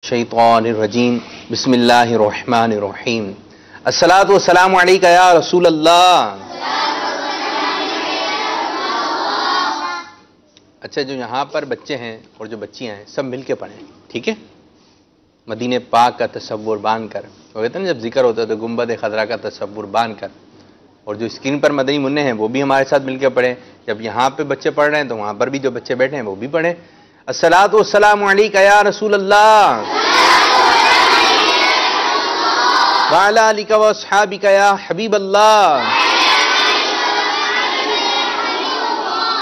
शैतानिर्रजीम बिस्मिल्लाहिर्रहमानिर्रहीम अस्सलातु वस्सलामु अलैका या रसूल अल्लाह। अच्छा, जो यहाँ पर बच्चे हैं और जो बच्चियाँ हैं सब मिल के पढ़ें, ठीक है। मदीने पाक का तसव्वुर बांध कर, वो कहते हैं ना जब जिक्र होता है तो गुंबद खदरा का तसव्वुर बांध कर, और जो स्क्रीन पर मदनी मुन्ने हैं वो भी हमारे साथ मिलकर पढ़ें। जब यहाँ पे बच्चे पढ़ रहे हैं तो वहाँ पर भी जो बच्चे बैठे हैं वो भी पढ़ें। अस्सलातु वस्सलामु अलैका या रसूल अल्लाह व अला आलिका व अस्हाबिका या हबीब अल्लाह।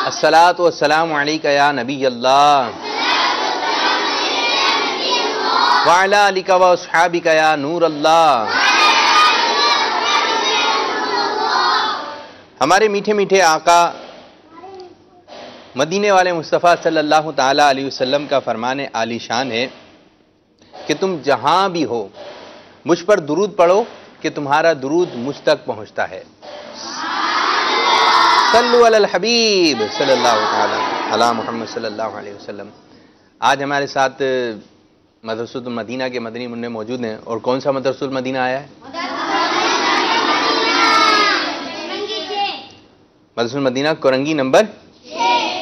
अस्सलातु वस्सलामु अलैका या नबी अल्लाह व अला आलिका व अस्हाबिका या नूर अल्लाह। हमारे मीठे मीठे आका मदीने वाले मुस्तफ़ा सल्लल्लाहु ताला अलैहि वसल्लम का फरमान आली शान है कि तुम जहां भी हो मुझ पर दुरूद पढ़ो कि तुम्हारा दुरूद मुझ तक पहुंचता है। सल्लु अलल हबीब सल्लल्लाहु ताला अला मुहम्मद सल्लल्लाहु अलैहि वसल्लम। आज हमारे साथ मदरसतुल मदीना के मदनी मुन्ने मौजूद हैं। और कौन सा मदरसतुल मदीना आया है? मदरसतुल मदीना कोरंगी नंबर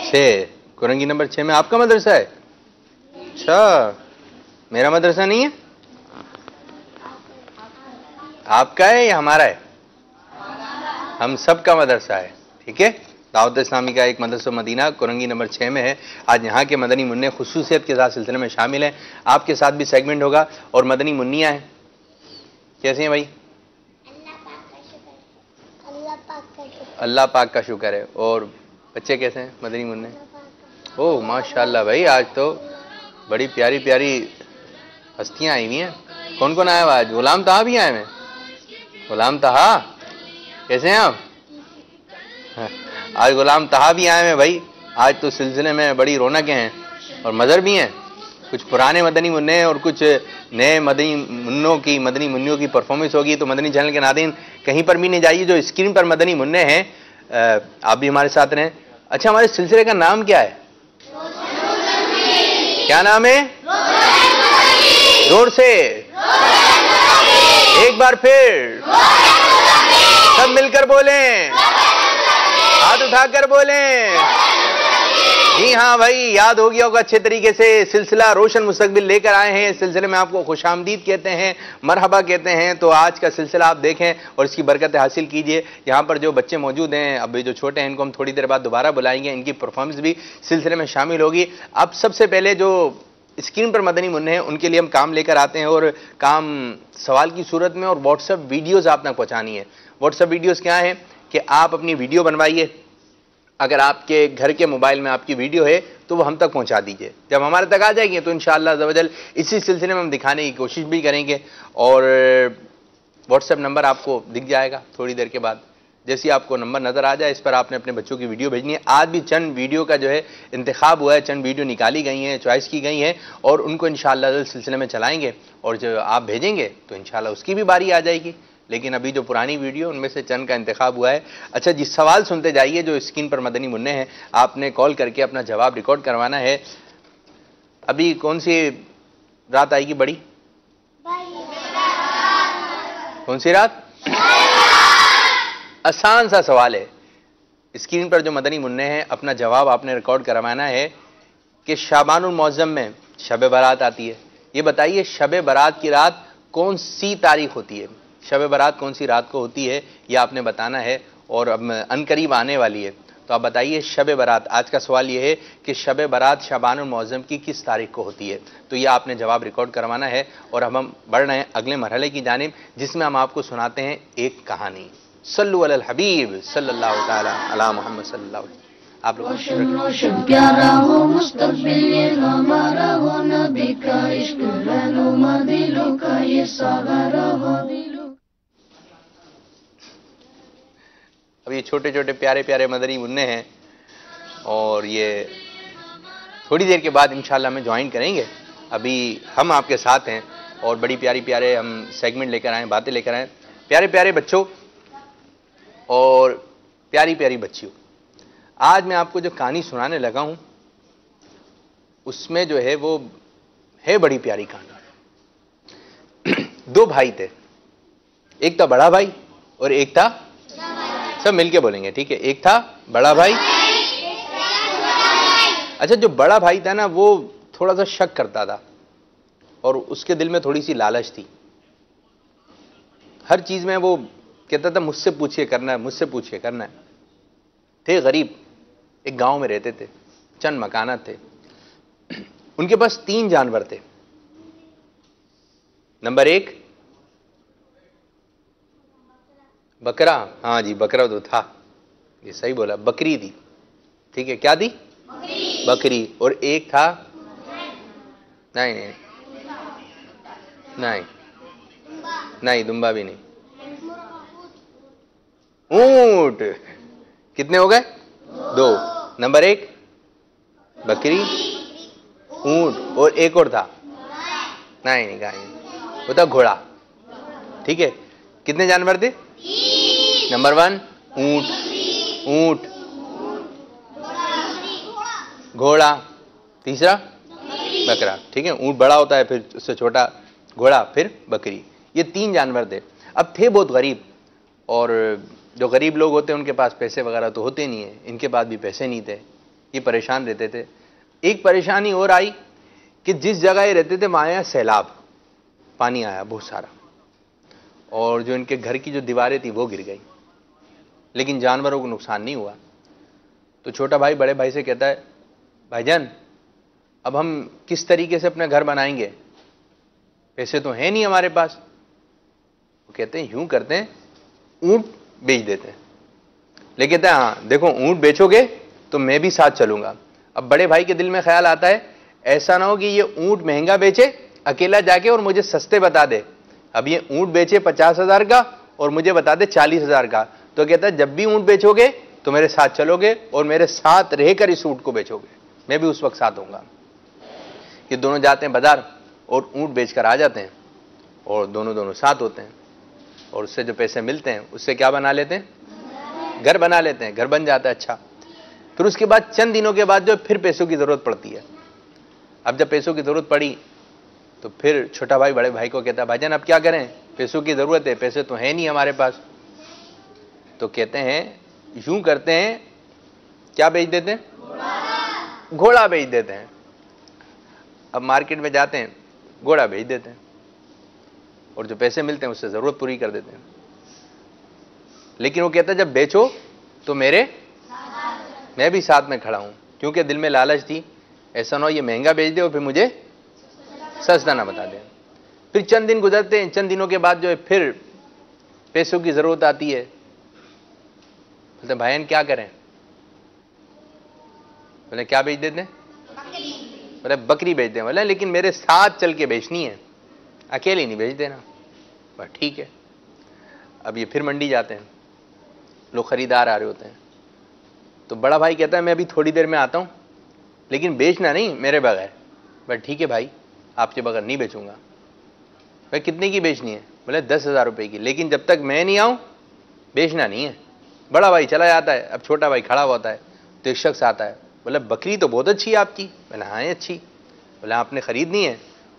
6। कोरंगी नंबर 6 में आपका मदरसा है? अच्छा, मेरा मदरसा नहीं है? आपका है या हमारा है? हम सबका मदरसा है, ठीक है। दावत इस्लामी का एक मदरसा मदीना कोरंगी नंबर 6 में है। आज यहाँ के मदनी मुन्ने खुसूसियत के साथ सिलसिले में शामिल हैं। आपके साथ भी सेगमेंट होगा और मदनी मुन्नियाँ हैं। कैसे हैं भाई? अल्लाह पाक का शुक्र है। और बच्चे कैसे हैं मदनी मुन्ने? ओह माशाल्लाह भाई, आज तो बड़ी प्यारी प्यारी हस्तियां आई हुई हैं। कौन कौन आया हुआ आज? गुलाम तहा भी आए हैं। गुलाम तहा, कैसे हैं आप? आज गुलाम तहा भी आए हैं भाई। आज तो सिलसिले में बड़ी रौनकें हैं और मज़र भी हैं। कुछ पुराने मदनी मुन्ने और कुछ नए मदनी मुन्नियों की परफॉर्मेंस होगी। तो मदनी चैनल के नाज़रीन कहीं पर भी नहीं जाइए। जो स्क्रीन पर मदनी मुन्ने हैं आप भी हमारे साथ रहें। अच्छा, हमारे सिलसिले का नाम क्या है? क्या नाम है? जोर से एक बार फिर सब मिलकर बोलें, हाथ उठाकर बोलें। जी हाँ भाई, याद हो गया होगा अच्छे तरीके से। सिलसिला रोशन मुस्तकबिल लेकर आए हैं। इस सिलसिले में आपको खुशामदीद कहते हैं, मरहबा कहते हैं। तो आज का सिलसिला आप देखें और इसकी बरकत हासिल कीजिए। यहाँ पर जो बच्चे मौजूद हैं, अभी जो छोटे हैं, इनको हम थोड़ी देर बाद दोबारा बुलाएंगे। इनकी परफॉर्मेंस भी सिलसिले में शामिल होगी। अब सबसे पहले जो स्क्रीन पर मदनी मुन्ने हैं उनके लिए हम काम लेकर आते हैं, और काम सवाल की सूरत में और व्हाट्सएप वीडियोज़ आप तक पहुँचानी है। व्हाट्सएप वीडियोज़ क्या है कि आप अपनी वीडियो बनवाइए। अगर आपके घर के मोबाइल में आपकी वीडियो है तो वो हम तक पहुंचा दीजिए। जब हमारे तक आ जाएंगे तो इंशाअल्लाह ज़वजल इसी सिलसिले में हम दिखाने की कोशिश भी करेंगे। और व्हाट्सएप नंबर आपको दिख जाएगा थोड़ी देर के बाद। जैसे आपको नंबर नज़र आ जाए, इस पर आपने अपने बच्चों की वीडियो भेजनी है। आज भी चंद वीडियो का जो है इंतखाब हुआ है, चंद वीडियो निकाली गई हैं, चॉइस की गई हैं, और उनको इंशाअल्लाह सिलसिले में चलाएँगे। और जो आप भेजेंगे तो इंशाअल्लाह उसकी भी बारी आ जाएगी। लेकिन अभी जो पुरानी वीडियो उनमें से चंद का इंतखाब हुआ है। अच्छा जी, सवाल सुनते जाइए। जो स्क्रीन पर मदनी मुन्ने हैं, आपने कॉल करके अपना जवाब रिकॉर्ड करवाना है। अभी कौन सी रात आएगी बड़ी? कौन सी रात? आसान सा सवाल है। स्क्रीन पर जो मदनी मुन्ने हैं, अपना जवाब आपने रिकॉर्ड करवाना है कि शाबानुल मुअज़्ज़म में शब बारात आती है। ये बताइए शब बारात की रात कौन सी तारीख होती है? शब बारात कौन सी रात को होती है यह आपने बताना है। और अब अनकरीब आने वाली है, तो आप बताइए शब बारात। आज का सवाल यह है कि शब बारात शाबानुल मुअज़्ज़म की किस तारीख को होती है? तो यह आपने जवाब रिकॉर्ड करवाना है। और अब हम बढ़ रहे हैं अगले मरहले की जानिब, जिसमें हम आपको सुनाते हैं एक कहानी। सल्लु अलल हबीब सल्लल्लाहु ताला अला मुहम्मद सल्लल्लाहु। आप लोग प्यारा हो मुस्तक़बिल हमारा हो, नबी का इश्क रहनुमा दिलों का ये सहारा हो। अब ये छोटे छोटे प्यारे प्यारे मदनी मुन्ने हैं और ये थोड़ी देर के बाद इंशाल्लाह हमें ज्वाइन करेंगे। अभी हम आपके साथ हैं और बड़ी प्यारी प्यारे हम सेगमेंट लेकर आए, बातें लेकर आए। प्यारे प्यारे बच्चों और प्यारी प्यारी बच्चियों, आज मैं आपको जो कहानी सुनाने लगा हूं उसमें जो है वो है बड़ी प्यारी कहानी। दो भाई थे, एक था बड़ा भाई और एक था, सब मिलके बोलेंगे, ठीक है, एक था बड़ा भाई। अच्छा, जो बड़ा भाई था ना वो थोड़ा सा शक करता था और उसके दिल में थोड़ी सी लालच थी। हर चीज में वो कहता था मुझसे पूछिए करना है, मुझसे पूछिए करना है। थे गरीब, एक गांव में रहते थे, चंद मकानात थे। उनके पास 3 जानवर थे। नंबर 1 बकरा, हाँ जी बकरा तो था, ये सही बोला, बकरी थी, ठीक है, क्या थी? बकरी। और एक था, नहीं नहीं नहीं नहीं, दुम्बा भी नहीं, ऊंट। कितने हो गए? 2। नंबर 1 बकरी, ऊंट, और एक और था, नहीं नहीं गाय, वो था घोड़ा, ठीक है। कितने जानवर थे? नंबर 1 ऊंट, ऊंट, घोड़ा, तीसरा बकरा, ठीक है। ऊंट बड़ा होता है, फिर उससे छोटा घोड़ा, फिर बकरी। ये 3 जानवर थे। अब थे बहुत गरीब, और जो गरीब लोग होते हैं उनके पास पैसे वगैरह तो होते नहीं है, इनके पास भी पैसे नहीं थे, ये परेशान रहते थे। एक परेशानी और आई कि जिस जगह ये रहते थे वहां आया सैलाब, पानी आया बहुत सारा, और जो इनके घर की जो दीवारें थी वो गिर गई, लेकिन जानवरों को नुकसान नहीं हुआ। तो छोटा भाई बड़े भाई से कहता है, भाईजान अब हम किस तरीके से अपना घर बनाएंगे, पैसे तो है नहीं हमारे पास। वो कहते हैं यूं करते हैं, ऊंट बेच देते हैं। लेकिन कहता है हाँ देखो, ऊंट बेचोगे तो मैं भी साथ चलूंगा। अब बड़े भाई के दिल में ख्याल आता है ऐसा ना हो कि ये ऊंट महंगा बेचे अकेला जाके और मुझे सस्ते बता दे। अब ये ऊंट बेचे 50,000 का और मुझे बता दे 40,000 का। तो कहता है जब भी ऊंट बेचोगे तो मेरे साथ चलोगे और मेरे साथ रहकर इस ऊंट को बेचोगे, मैं भी उस वक्त साथ होऊंगा। ये दोनों जाते हैं बाजार और ऊंट बेचकर आ जाते हैं, और दोनों साथ होते हैं, और उससे जो पैसे मिलते हैं उससे क्या बना लेते हैं? घर बना लेते हैं, घर बन जाता है। अच्छा, फिर उसके बाद चंद दिनों के बाद जो फिर पैसों की जरूरत पड़ती है। अब जब पैसों की जरूरत पड़ी तो फिर छोटा भाई बड़े भाई को कहता है, भाईजान अब क्या करें, पैसों की जरूरत है, पैसे तो है नहीं हमारे पास। तो कहते हैं यूं करते हैं, क्या बेच देते हैं? घोड़ा बेच देते हैं। अब मार्केट में जाते हैं, घोड़ा बेच देते हैं, और जो पैसे मिलते हैं उससे जरूरत पूरी कर देते हैं। लेकिन वो कहता है जब बेचो तो मैं भी साथ में खड़ा हूं, क्योंकि दिल में लालच थी, ऐसा ना हो ये महंगा बेच दे और फिर मुझे सस्ता ना बता दे। फिर चंद दिन गुजरते हैं, चंद दिनों के बाद जो है फिर पैसों की जरूरत आती है। बोलते भाईन क्या करें? बोले क्या बेच देते हैं? बोले बकरी बेच दें। बोले लेकिन मेरे साथ चल के बेचनी है, अकेले नहीं बेच देना। बस ठीक है। अब ये फिर मंडी जाते हैं, लोग खरीदार आ रहे होते हैं। तो बड़ा भाई कहता है मैं अभी थोड़ी देर में आता हूं, लेकिन बेचना नहीं मेरे बगैर। बस ठीक है भाई, आपके बगैर नहीं बेचूंगा। भाई कितने की बेचनी है? बोले 10,000 रुपए की, लेकिन जब तक मैं नहीं आऊं बेचना नहीं है। बड़ा भाई चला जाता है। अब छोटा भाई खड़ा होता है तो एक शख्स आता है, बोले बकरी तो बहुत अच्छी है आपकी। बोले हाँ अच्छी। बोले आपने खरीदनी है?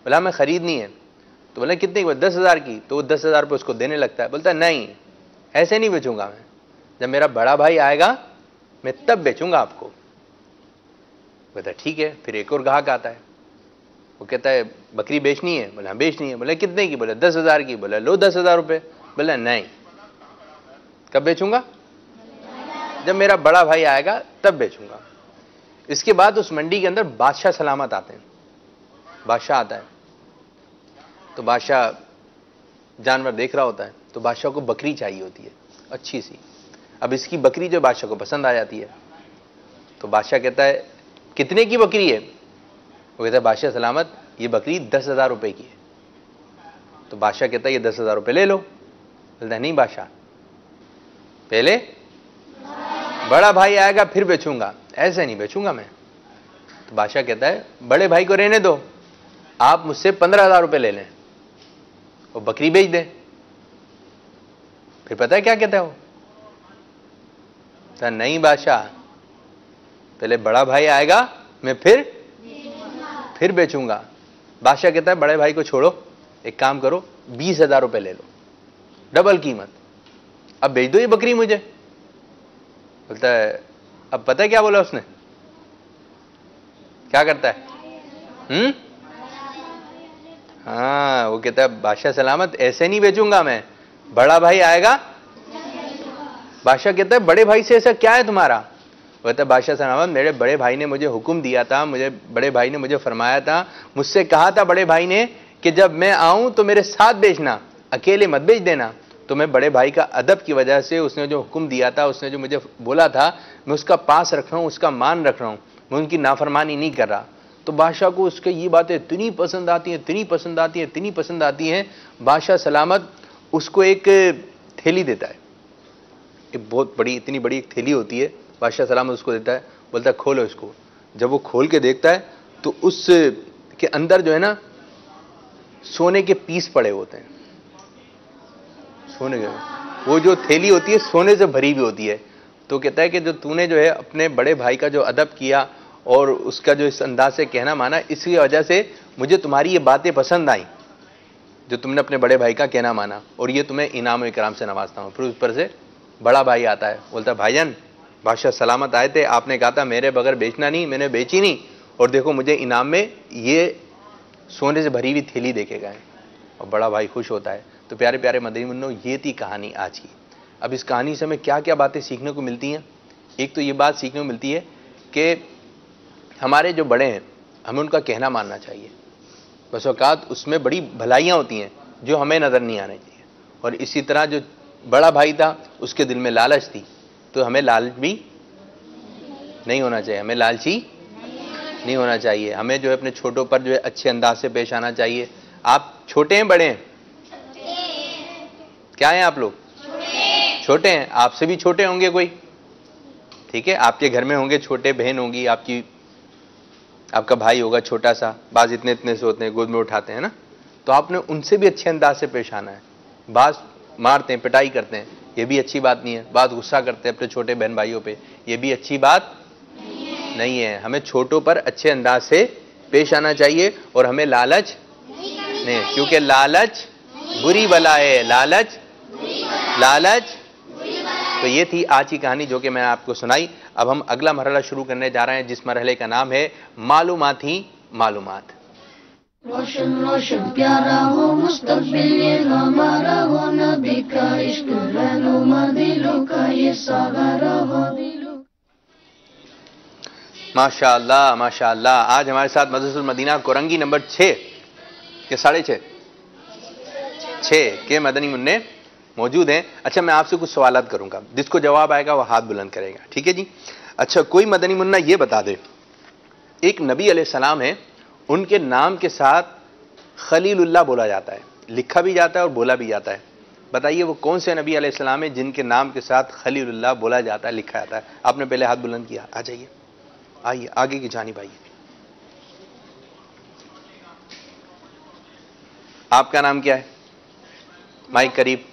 बोला मैं खरीदनी है। तो बोले कितने की? 10,000 की। तो वो 10,000 रुपये उसको देने लगता है। बोलता है नहीं ऐसे नहीं बेचूंगा मैं, जब मेरा बड़ा भाई आएगा मैं तब बेचूंगा आपको। बोलता ठीक है। फिर एक और ग्राहक आता है, वो कहता है बकरी बेचनी है? बोला बेचनी है। बोले कितने की? बोले 10,000 की। बोला लो 10,000 रुपये। बोला नहीं, कब बेचूंगा? जब मेरा बड़ा भाई आएगा तब बेचूंगा। इसके बाद उस मंडी के अंदर बादशाह सलामत आते हैं। बादशाह आता है तो बादशाह जानवर देख रहा होता है, तो बादशाह को बकरी चाहिए होती है अच्छी सी। अब इसकी बकरी जो बादशाह को पसंद आ जाती है, तो बादशाह कहता है कितने की बकरी है? वो कहता है बादशाह सलामत ये बकरी 10,000 रुपए की है। तो बादशाह कहता है ये 10,000 रुपये ले लो। बोलता है नहीं बादशाह, पहले बड़ा भाई आएगा फिर बेचूंगा, ऐसे नहीं बेचूंगा मैं। तो बादशाह कहता है बड़े भाई को रहने दो, आप मुझसे 15,000 रुपये ले लें और बकरी बेच दें। फिर पता है क्या कहता है वो? तो नहीं बादशाह, पहले बड़ा भाई आएगा मैं फिर बेचूंगा। बादशाह कहता है बड़े भाई को छोड़ो, एक काम करो 20,000 रुपए ले लो, डबल कीमत, अब भेज दो ये बकरी मुझे। बोलता है, अब पता है क्या बोला उसने, क्या करता है? हाँ, वो कहता है बादशाह सलामत ऐसे नहीं बेचूंगा मैं, बड़ा भाई आएगा। बादशाह कहता है बड़े भाई से ऐसा क्या है तुम्हारा? कहता है बादशाह सलामत मेरे बड़े भाई ने मुझे हुक्म दिया था, बड़े भाई ने मुझे फरमाया था, मुझसे कहा था बड़े भाई ने कि जब मैं आऊं तो मेरे साथ बेचना, अकेले मत बेच देना। तो मैं बड़े भाई का अदब की वजह से, उसने जो हुक्म दिया था, उसने जो मुझे बोला था, मैं उसका पास रख रहा हूं, उसका मान रख रहा हूं, मैं उनकी नाफरमानी नहीं कर रहा। तो बादशाह को उसके ये बातें इतनी पसंद आती हैं, इतनी पसंद आती हैं, इतनी पसंद आती हैं, बादशाह सलामत उसको एक थैली देता है, एक बहुत बड़ी, इतनी बड़ी एक थैली होती है, बादशाह सलामत उसको देता है, बोलता है खोलो इसको। जब वो खोल के देखता है तो उस के अंदर जो है ना सोने के पीस पड़े होते हैं, सोने के, वो जो थैली होती है सोने से भरी भी होती है। तो कहता है कि जो तूने जो है अपने बड़े भाई का जो अदब किया और उसका जो इस अंदाज से कहना माना, इसकी वजह से मुझे तुम्हारी ये बातें पसंद आई, जो तुमने अपने बड़े भाई का कहना माना, और ये तुम्हें इनाम और इकराम से नवाजता हूँ। फिर उस पर से बड़ा भाई आता है, बोलता है भाईजान बादशाह सलामत आए थे, आपने कहा था मेरे बगैर बेचना नहीं, मैंने बेची नहीं, और देखो मुझे इनाम में ये सोने से भरी हुई थैली देके गए। और बड़ा भाई खुश होता है। तो प्यारे प्यारे मदनी मुन्नो, ये थी कहानी आज की। अब इस कहानी से हमें क्या क्या बातें सीखने को मिलती हैं? एक तो ये बात सीखने को मिलती है कि हमारे जो बड़े हैं हमें उनका कहना मानना चाहिए। बस औकात उसमें बड़ी भलाइयाँ होती हैं जो हमें नज़र नहीं आनी चाहिए। और इसी तरह जो बड़ा भाई था उसके दिल में लालच थी, तो हमें लालच भी नहीं होना चाहिए, हमें लालची नहीं होना चाहिए। हमें जो है अपने छोटों पर जो है अच्छे अंदाज से पेश आना चाहिए। आप छोटे हैं बड़े हैं? क्या हैं आप लोग? छोटे हैं। आपसे भी छोटे होंगे कोई, ठीक है, आपके घर में होंगे छोटे, बहन होंगी आपकी, आपका भाई होगा छोटा सा, बाज इतने इतने से होते हैं, गोद में उठाते हैं ना, तो आपने उनसे भी अच्छे अंदाज से पेश आना है। बाज मारते हैं, पिटाई करते हैं, ये भी अच्छी बात नहीं है। बात गुस्सा करते हैं अपने छोटे बहन भाइयों पे, ये भी अच्छी बात नहीं है। हमें छोटों पर अच्छे अंदाज से पेश आना चाहिए और हमें लालच नहीं, क्योंकि लालच बुरी बला है, लालच तो ये थी आज की कहानी जो कि मैंने आपको सुनाई। अब हम अगला मरहला शुरू करने जा रहे हैं, जिस मरहले का नाम है मालूमात ही मालूमात। रोशन रोशन प्यारा हो मुस्तकबिल ये हमारा हो, नबी का इश्क रहनुमा दिलों का ये सहारा हो दिलों। माशाअल्लाह माशाअल्लाह। आज हमारे साथ मदरसतुल मदीना कोरंगी नंबर 6 के 6.5 के मदनी मुन्ने मौजूद हैं। अच्छा, मैं आपसे कुछ सवालात करूंगा, जिसको जवाब आएगा वो हाथ बुलंद करेगा, ठीक है जी? अच्छा, कोई मदनी मुन्ना ये बता दे, एक नबी अलैहिस्सलाम है, उनके नाम के साथ खलीलुल्लाह बोला जाता है, लिखा भी जाता है और बोला भी जाता है। बताइए वो कौन से नबी अलैहिस्सलाम है जिनके नाम के साथ खलीलुल्लाह बोला जाता है, लिखा जाता है? आपने पहले हाथ बुलंद किया, आ जाइए, आइए आगे की जानिब आइए। आपका नाम क्या है? माइक करीब।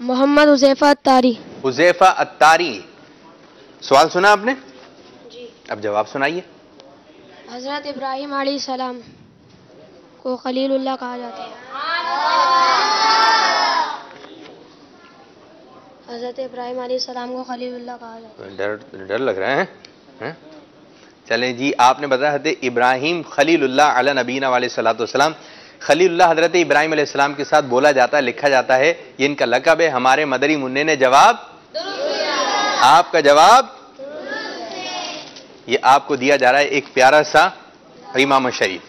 मोहम्मद हुज़ैफा अत्तारी। हुज़ैफा अत्तारी। सवाल सुना आपने जी? अब जवाब सुनाइए। हज़रत इब्राहिम अलैहिस्सलाम को खलीलुल्लाह कहा जाता है। हज़रत इब्राहिम अलैहिस्सलाम को खलीलुल्लाह कहा जाता है। डर लग रहा है, हैं? चलें जी, आपने बताया हज़रत इब्राहिम खलीलुल्लाह अला नबीना अलैहिस्सलातु वस्सलाम, खलीलुल्लाह हज़रत इब्राहिम अलैहिस्सलाम के साथ बोला जाता है, लिखा जाता है, ये इनका लक़ब है। हमारे मदरी मुन्ने ने जवाब, आपका जवाब ये आपको दिया जा रहा है एक प्यारा सा इमाम शरीफ।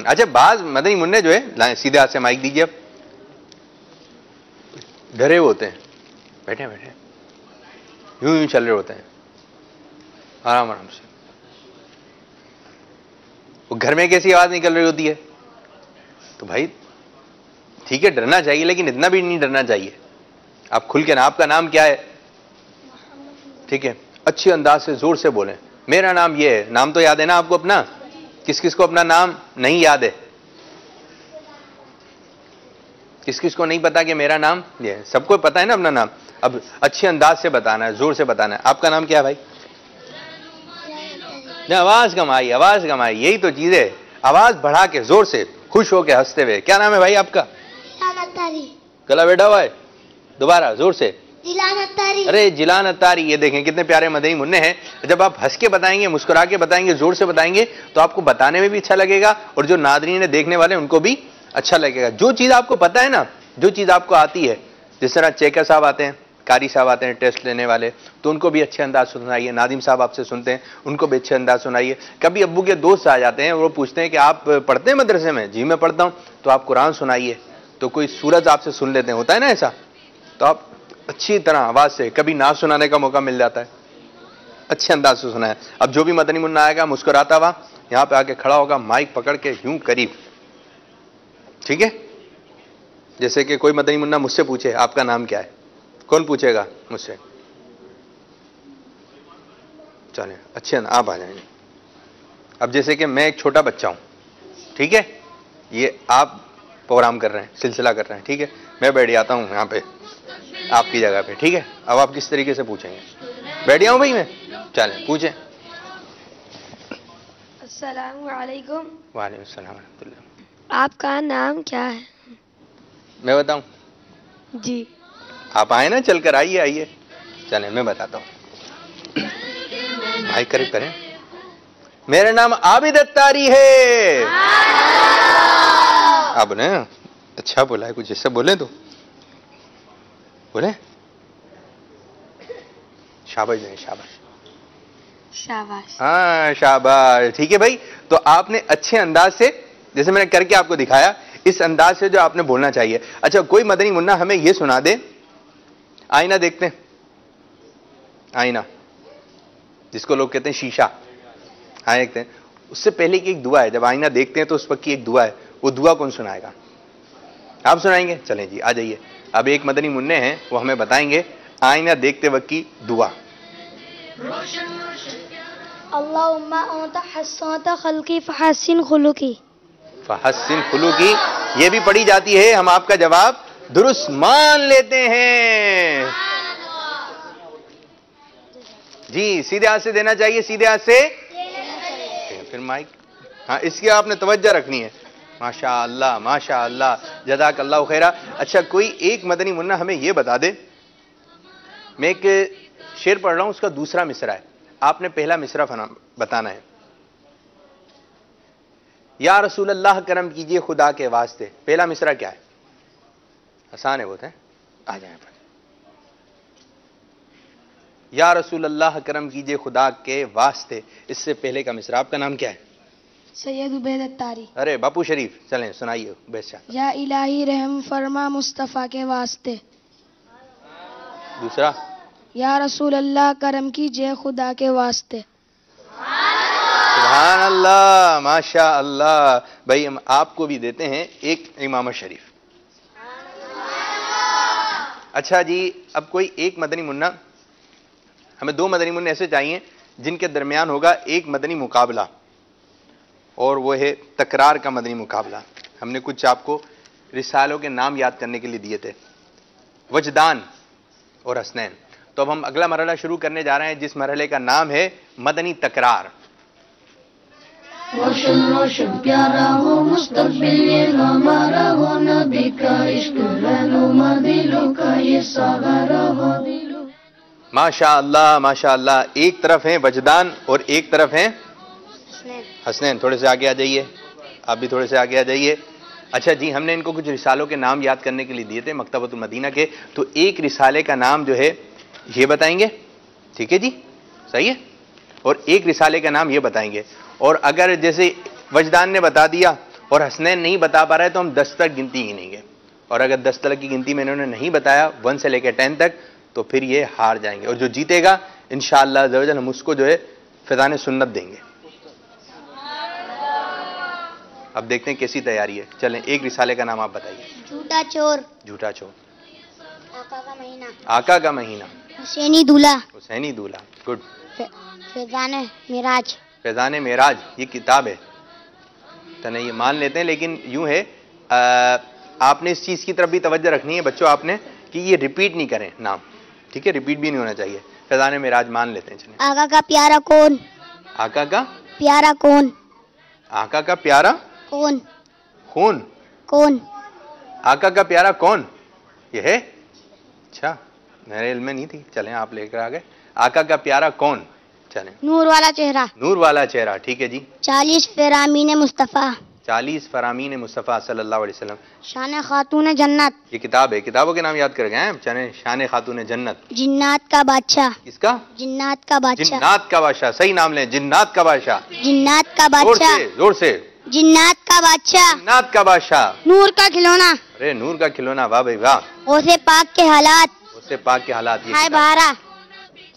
अच्छा, बाज मदनी मुन्ने जो है, सीधे हाथ से माइक दीजिए। अब डरे होते हैं, बैठे बैठे यूं यूं चल रहे होते हैं, आराम आराम से। वो घर में कैसी आवाज निकल रही होती है, तो भाई ठीक है, डरना चाहिए, लेकिन इतना भी नहीं डरना चाहिए। आप खुल के ना, आपका नाम क्या है, ठीक है, अच्छे अंदाज से जोर से बोलें, मेरा नाम ये है। नाम तो याद है ना आपको अपना? किस किस को अपना नाम नहीं याद है? किस किस को नहीं पता कि मेरा नाम ये है? सबको पता है ना अपना नाम। अब अच्छे अंदाज से बताना है, जोर से बताना है। आपका नाम क्या है भाई? आवाज कमाई, आवाज कमाई, यही तो चीज है। आवाज बढ़ा के जोर से खुश होके हंसते हुए। क्या नाम है भाई आपका? जिलान अत्तारी। गला बैठा हुआ है, दोबारा जोर से। जिलान अत्तारी। अरे जिलान अत्तारी। ये देखें कितने प्यारे मदनी मुन्ने हैं। जब आप हंस के बताएंगे, मुस्कुरा के बताएंगे, जोर से बताएंगे तो आपको बताने में भी अच्छा लगेगा और जो नादरीन देखने वाले उनको भी अच्छा लगेगा। जो चीज आपको पता है ना, जो चीज आपको आती है, जिस तरह चेकर साहब आते हैं, कारी साहब आते हैं टेस्ट लेने वाले, तो उनको भी अच्छे अंदाज सुनाइए। नादिम साहब आपसे सुनते हैं, उनको भी अच्छे अंदाज सुनाइए। कभी अब्बू के दोस्त आ जाते हैं, वो पूछते हैं कि आप पढ़ते हैं मदरसे में? जी मैं पढ़ता हूं। तो आप कुरान सुनाइए। तो कोई सूरज आपसे सुन लेते हैं, होता है ना ऐसा, तो आप अच्छी तरह आवाज से, कभी ना सुनाने का मौका मिल जाता है, अच्छे अंदाज से सुनाए। अब जो भी मदनी मुन्ना आएगा मुस्कुराता हुआ यहां पे आके खड़ा होगा, माइक पकड़ के यूं करीब, ठीक है? जैसे कि कोई मदनी मुन्ना मुझसे पूछे आपका नाम क्या है, कौन पूछेगा मुझसे? चले अच्छे आप आ जाएंगे। अब जैसे कि मैं एक छोटा बच्चा हूं, ठीक है, ये आप प्रोग्राम कर रहे हैं, सिलसिला कर रहे हैं, ठीक है, मैं बैठ जाता हूं यहां पे आपकी जगह पे, ठीक है? अब आप किस तरीके से पूछेंगे? बैठ गया हूं भाई मैं, चलें पूछें। अस्सलामु अलैकुम। वालेकुम सलाम रहमतुल्लाह। आपका नाम क्या है? मैं बताऊं? जी। आप आए ना, चलकर आइए आइए। चलें मैं बताता हूं, भाई करीब करें। मेरा नाम आबिद अत्तारी है। अब ने अच्छा बोला है, कुछ इससे बोले तो बोले। शाबाश नहीं, शाबाश शाबाश। हाँ शाबाश, ठीक है भाई। तो आपने अच्छे अंदाज से, जैसे मैंने करके आपको दिखाया, इस अंदाज से जो आपने बोलना चाहिए। अच्छा कोई मदनी मुन्ना हमें यह सुना दे, आईना देखते हैं, आईना जिसको लोग कहते हैं शीशा, हाँ देखते हैं। उससे पहले की एक दुआ है, जब आईना देखते हैं तो उस वक्त की एक दुआ है, वो दुआ कौन सुनाएगा? आप सुनाएंगे? चलें जी आ जाइए। अब एक मदनी मुन्ने हैं, वो हमें बताएंगे आईना देखते वक्त की दुआ। अल्लाहुम्मा अंता हस्सनत खल्की फहस्सिन खुलुकी। फहस्सिन खुलुकी, ये भी पढ़ी जाती है। हम आपका जवाब दुरुस्त मान लेते हैं जी। सीधे हाथ से देना चाहिए, सीधे हाथ से। फिर माइक, हाँ इसकी आपने तवज्जो रखनी है। माशा अल्लाह, माशा अल्लाह, जज़ाक अल्लाह खैरा। अच्छा कोई एक मदनी मुन्ना हमें यह बता दे, मैं एक शेर पढ़ रहा हूं, उसका दूसरा मिसरा है, आपने पहला मिसरा बताना है। या रसूल अल्लाह करम कीजिए खुदा के वास्ते। पहला मिसरा क्या है? आसान है बहुत है, आ जाए। या रसूल अल्लाह करम कीजिए खुदा के वास्ते, इससे पहले का मिसरा आपका नाम क्या है? सैयद उबैद अत्तारी। अरे बापू शरीफ, चलें सुनाइए बेशक। या इलाही रहम फरमा मुस्तफ़ा के वास्ते। दूसरा? या रसूल अल्लाह करम कीजिए खुदा के वास्ते। सुभान अल्लाह, माशा अल्लाह। भाई हम आपको भी देते हैं एक इमाम शरीफ। अच्छा जी, अब कोई एक मदनी मुन्ना, हमें दो मदनी मुन्ने ऐसे चाहिए जिनके दरमियान होगा एक मदनी मुकाबला, और वो है तकरार का मदनी मुकाबला। हमने कुछ आपको रिसालों के नाम याद करने के लिए दिए थे, वजदान और हसनैन। तो अब हम अगला मरहला शुरू करने जा रहे हैं, जिस मरहले का नाम है मदनी तकरार। रोशन रोशन प्यारा हो मुस्तकबिल ये हमारा हो, नबी का इश्क रहनुमा दिलों का ये सहारा हो। माशा अल्लाह, माशा अल्लाह। एक तरफ है वजदान और एक तरफ है हसनैन। थोड़े से आगे आ जाइए, आप भी थोड़े से आगे आ जाइए। अच्छा जी, हमने इनको कुछ रिसालों के नाम याद करने के लिए दिए थे मकतबतुल मदीना के, तो एक रिसाले का नाम जो है ये बताएंगे, ठीक है जी, सही है, और एक रिसाले का नाम ये बताएंगे। और अगर जैसे वजदान ने बता दिया और हसनैन नहीं बता पा रहा है तो हम 10 तक गिनती गिनेंगे, और अगर 10 तक की गिनती में इन्होंने नहीं बताया 1 से लेकर 10 तक, तो फिर ये हार जाएंगे, और जो जीतेगा इंशाअल्लाह अज़्ज़ हम उसको जो है फैज़ान सुन्नत देंगे। अब देखते हैं कैसी तैयारी है। चलें एक रिसाले का नाम आप बताइए। झूठा चोर। झूठा चोर। आका का महीना। आका का महीना। हुसैनी दूल्हा। हुसैनी दूल्हा, गुड। फैज़ान मिराज। फैज़ान मिराज ये किताब है, तो नहीं ये मान लेते हैं, लेकिन यूं है आपने इस चीज की तरफ भी तवज्जो रखनी है बच्चों, आपने कि ये रिपीट नहीं करें नाम, ठीक है, रिपीट भी नहीं होना चाहिए। फैज़ान मिराज मान लेते हैं। चलिए। आका का प्यारा कौन। आका का प्यारा कौन। आका का प्यारा कौन? खून। कौन? आका का प्यारा कौन? ये है? अच्छा, मेरे इल्म में नहीं थी। चलें, आप लेकर आ गए। आका का प्यारा कौन? चलें। नूर वाला चेहरा। नूर वाला चेहरा, ठीक है जी। 40 फरामीन मुस्तफ़ा। 40 फरामीन मुस्तफ़ा सल्लल्लाहु अलैहि वसल्लम। शान खातून जन्नत। ये किताब है, किताबों के नाम याद कर गए हैं। चलें, शान खातून जन्नत। जिन्नात का बादशाह। किसका? जिन्नात का बादशाह। जिन्नात का बादशाह। सही नाम लें, जिन्नात का बादशाह। जिन्नात का जोर बादशाह। से, जोर से। जिन्नात का बादशाह। जिन्नात का बादशाह। नूर का खिलौना। अरे नूर का खिलौना, वाह भाई वाह। गौसे पाक के हालात। उससे पाक के हालात। ये हाय बहारा।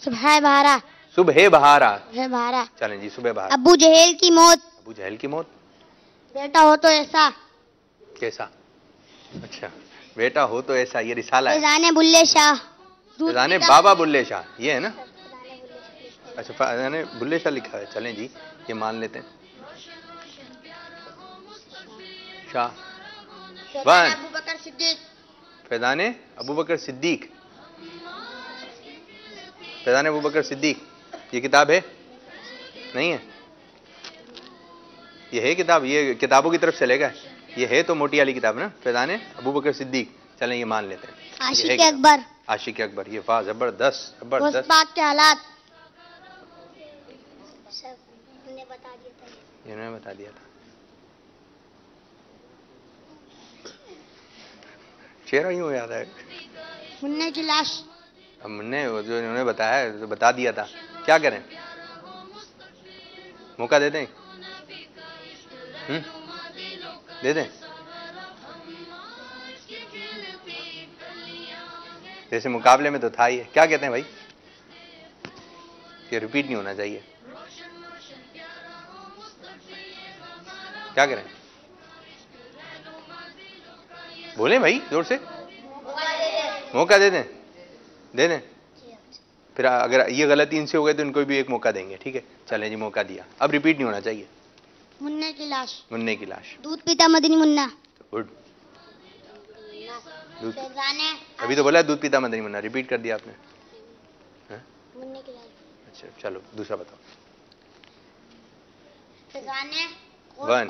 सुबह बहारा। सुबह बहारा। सुबह बहारा। चलें जी, सुबह बहारा। अबू जहेल की मौत। अबू जहल की मौत। बेटा हो तो ऐसा। कैसा? अच्छा, बेटा हो तो ऐसा, ये रिसाला है। फैजान बुल्ले शाह। फैजाने बाबा बुल्ले शाह, ये है ना? अच्छा, फैजाने बुल्ले शाह लिखा है। चलें जी, ये मान लेते हैं। शाह वन। अबू बकर सिद्दीक। फैजाने अबू बकर सिद्दीक। फैजाने अबू बकर सिद्दीक, ये किताब है? नहीं है? ये है किताब? ये किताबों की तरफ चलेगा। ये है तो मोटी वाली किताब ना, फैजाने अबू बकर सिद्दीक। चलें, ये मान लेते हैं। आशिक अकबर। आशिक अकबर, ये वाह, जबरदस्त जबरदस्त। पाक के हालात। इन्होंने बता दिया था। चेहरा यूं याद है। मुन्ने की लाश। अब मुन्ने वो जो इन्होंने बताया, तो बता दिया था। क्या करें? मौका दे दें? दे दें? जैसे मुकाबले में तो था ही है। क्या कहते हैं भाई? ये रिपीट नहीं होना चाहिए। क्या करें? बोले भाई जोर से। मौका दे दें? दे दें? फिर अगर ये गलती इनसे हो गई तो इनको भी एक मौका देंगे, ठीक है? चलें जी, मौका दिया। अब रिपीट नहीं होना चाहिए। मुन्ने की लाश। मुन्ने की लाश। दूध पीता मदनी मुन्ना। गुड। दूध, फैजाने। अभी तो बोला दूध पीता मदनी मुन्ना, रिपीट कर दिया आपने। मुन्ने की लाश। अच्छा, चलो दूसरा बताओ। फैजाने वन।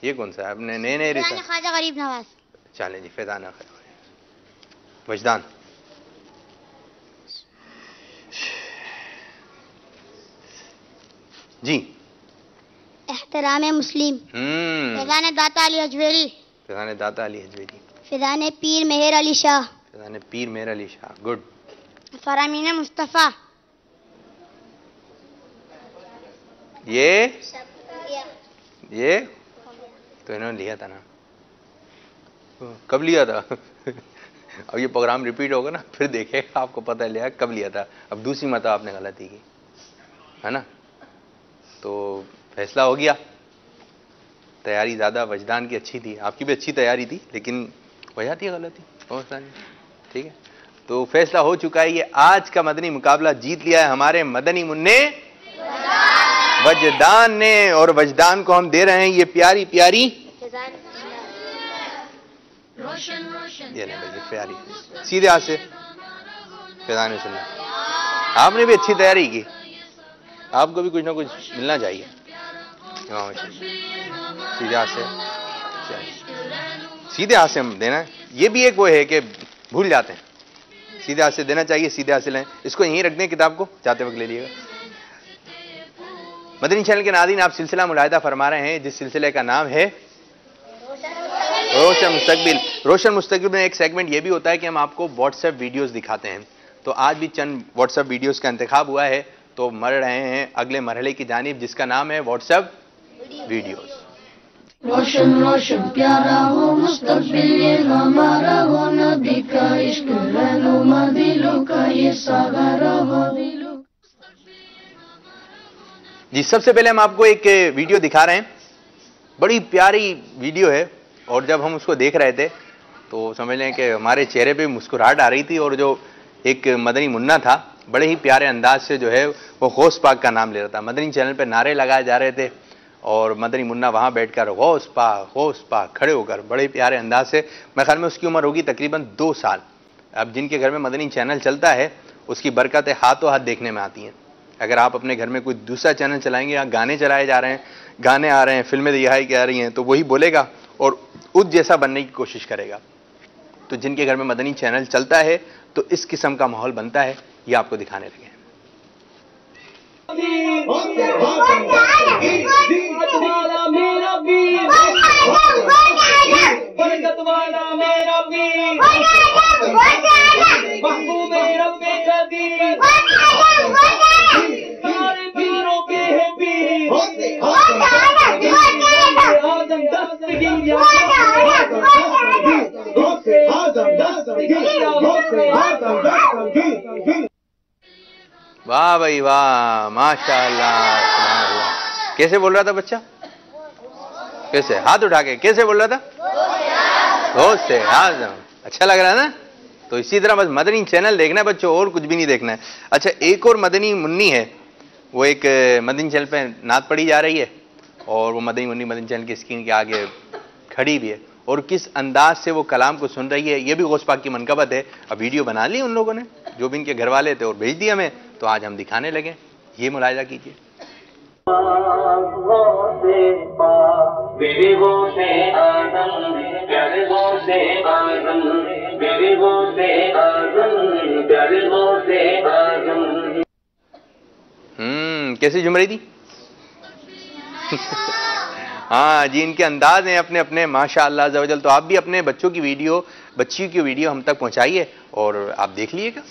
ये कौन सा है? आपने नए नए रिसा। ख्वाजा गरीब नवाज। चलें जी, फैजाना वजदान। जी। एहतराम मुस्लिम। फैजाने दाता अली हजवेरी। फैजाने दाता अली हजवेरी। फैजाने पीर मेहर अली शाह। फैजाने पीर मेहर अली शाह। गुड। फरामीन मुस्तफ़ा। ये तो इन्होंने लिया था ना। कब लिया था? अब ये प्रोग्राम रिपीट होगा ना, फिर देखे आपको पता लिया कब लिया था। अब दूसरी मत आपने गलती की है ना, तो फैसला हो गया। तैयारी ज़्यादा वजदान की अच्छी थी, आपकी भी अच्छी तैयारी थी, लेकिन वजह थी गलती। ठीक है, तो फैसला हो चुका है। ये आज का मदनी मुकाबला जीत लिया है हमारे मदनी मुन्ने वजदान ने, और वजदान को हम दे रहे हैं ये प्यारी प्यारी, ये नहीं भाई, प्यारी सीधे हाथ से फैजान सुनना। आपने भी अच्छी तैयारी की, आपको भी कुछ ना कुछ मिलना चाहिए। सीधे हाथ से, सीधे हाथ से हम देना है। ये भी एक वो है कि भूल जाते हैं, सीधे हाथ से देना चाहिए। सीधे हाथ से लें, इसको यहीं रख दें, किताब को जाते वक्त ले लिएगा। मदनी चैनल के नाज़रीन, आप सिलसिला मुलाहिदा फरमा रहे हैं, जिस सिलसिले का नाम है रोशन मुस्तकबिल। रोशन मुस्तकबिल में एक सेगमेंट ये भी होता है कि हम आपको व्हाट्सएप वीडियोस दिखाते हैं। तो आज भी चंद व्हाट्सएप वीडियोस का इंतखाब हुआ है, तो मर रहे हैं अगले मरहले की जानिब, जिसका नाम है व्हाट्सएप वीडियोस। रोशन रोशन प्यारा हो मुस्तकबिल ये हमारा हो, नबी का इश्क रहनुमा दिलों का ये सहारा हो। जी, सबसे पहले हम आपको एक वीडियो दिखा रहे हैं, बड़ी प्यारी वीडियो है, और जब हम उसको देख रहे थे तो समझ लें कि हमारे चेहरे पे मुस्कुराहट आ रही थी। और जो एक मदनी मुन्ना था, बड़े ही प्यारे अंदाज से जो है वो गौस पाक का नाम ले रहा था। मदनी चैनल पे नारे लगाए जा रहे थे, और मदनी मुन्ना वहाँ बैठकर गौस पाक खड़े होकर बड़े प्यारे अंदाज से, मैं ख्याल में उसकी उम्र होगी तकरीबन 2 साल। अब जिनके घर में मदनी चैनल चलता है, उसकी बरकतें हाथों हाथ देखने में आती हैं। अगर आप अपने घर में कोई दूसरा चैनल चलाएंगे या गाने चलाए जा रहे हैं गाने आ रहे हैं, फिल्में दिखाई आ रही हैं, तो वही बोलेगा और उस जैसा बनने की कोशिश करेगा। तो जिनके घर में मदनी चैनल चलता है तो इस किस्म का माहौल बनता है, ये आपको दिखाने लगे हैं। वाह भाई वाह, माशाअल्लाह, सुभानअल्लाह। कैसे बोल रहा था बच्चा? कैसे? हाथ उठा के कैसे बोल रहा था? होश से। आज़म। अच्छा लग रहा है ना? तो इसी तरह बस मदनी चैनल देखना है बच्चों, और कुछ भी नहीं देखना है। अच्छा, एक और मदनी मुन्नी है, वो एक मदनी चैनल पे नात पढ़ी जा रही है और वो मदनी मुन्नी मदनी चैनल की स्क्रीन के आगे खड़ी भी है और किस अंदाज से वो कलाम को सुन रही है, ये भी गौस पाक की मनकबत है। अब वीडियो बना ली उन लोगों ने, जो भी इनके घर वाले थे, और भेज दिया हमें, तो आज हम दिखाने लगे। ये मुलाहिजा कीजिए। कैसी झूम रही थी? हाँ जी, इनके अंदाज हैं अपने अपने, माशाअल्लाह अज़्ज़वजल। तो आप भी अपने बच्चों की वीडियो, बच्चियों की वीडियो हम तक पहुंचाइए और आप देख लीजिएगा।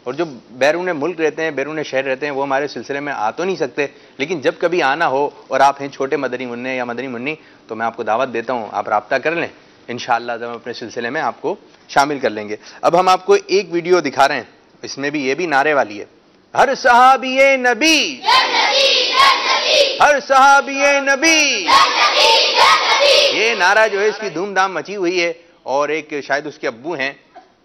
और जो बैरून मुल्क रहते हैं, बैरून शहर रहते हैं, वो हमारे सिलसिले में आ तो नहीं सकते, लेकिन जब कभी आना हो और आप हैं छोटे मदनी मुन्ने या मदनी मुन्नी, तो मैं आपको दावत देता हूँ, आप राब्ता कर लें, इंशाअल्लाह हम अपने सिलसिले में आपको शामिल कर लेंगे। अब हम आपको एक वीडियो दिखा रहे हैं, इसमें भी ये भी नारे वाली है, हर सहाबी नबी, हर सहाबी नबी। ये नारा जो है इसकी धूमधाम मची हुई है और एक शायद उसके अब्बू हैं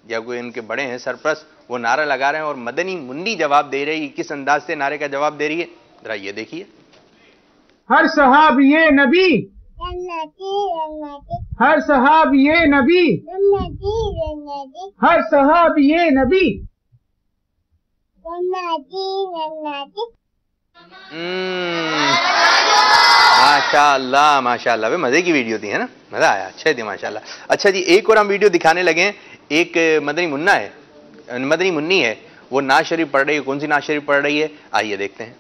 या कोई इनके बड़े हैं सरपरस्त, वो नारा लगा रहे हैं और मदनी मुन्नी जवाब दे रही है। किस अंदाज से नारे का जवाब दे रही है जरा ये देखिए। हर सहाबी नबी, हर सहाबी नबी, हर सहाबी नबी। माशाअल्लाह माशाअल्लाह, वे मजे की वीडियो थी, है ना? मजा आया, अच्छे थी माशाअल्लाह। अच्छा जी, एक और हम वीडियो दिखाने लगे हैं। एक मदनी मुन्ना है, मदनी मुन्नी है, वो नाज शरीफ पढ़ रही है। कौन सी नाज शरीफ पढ़ रही है, आइए देखते हैं।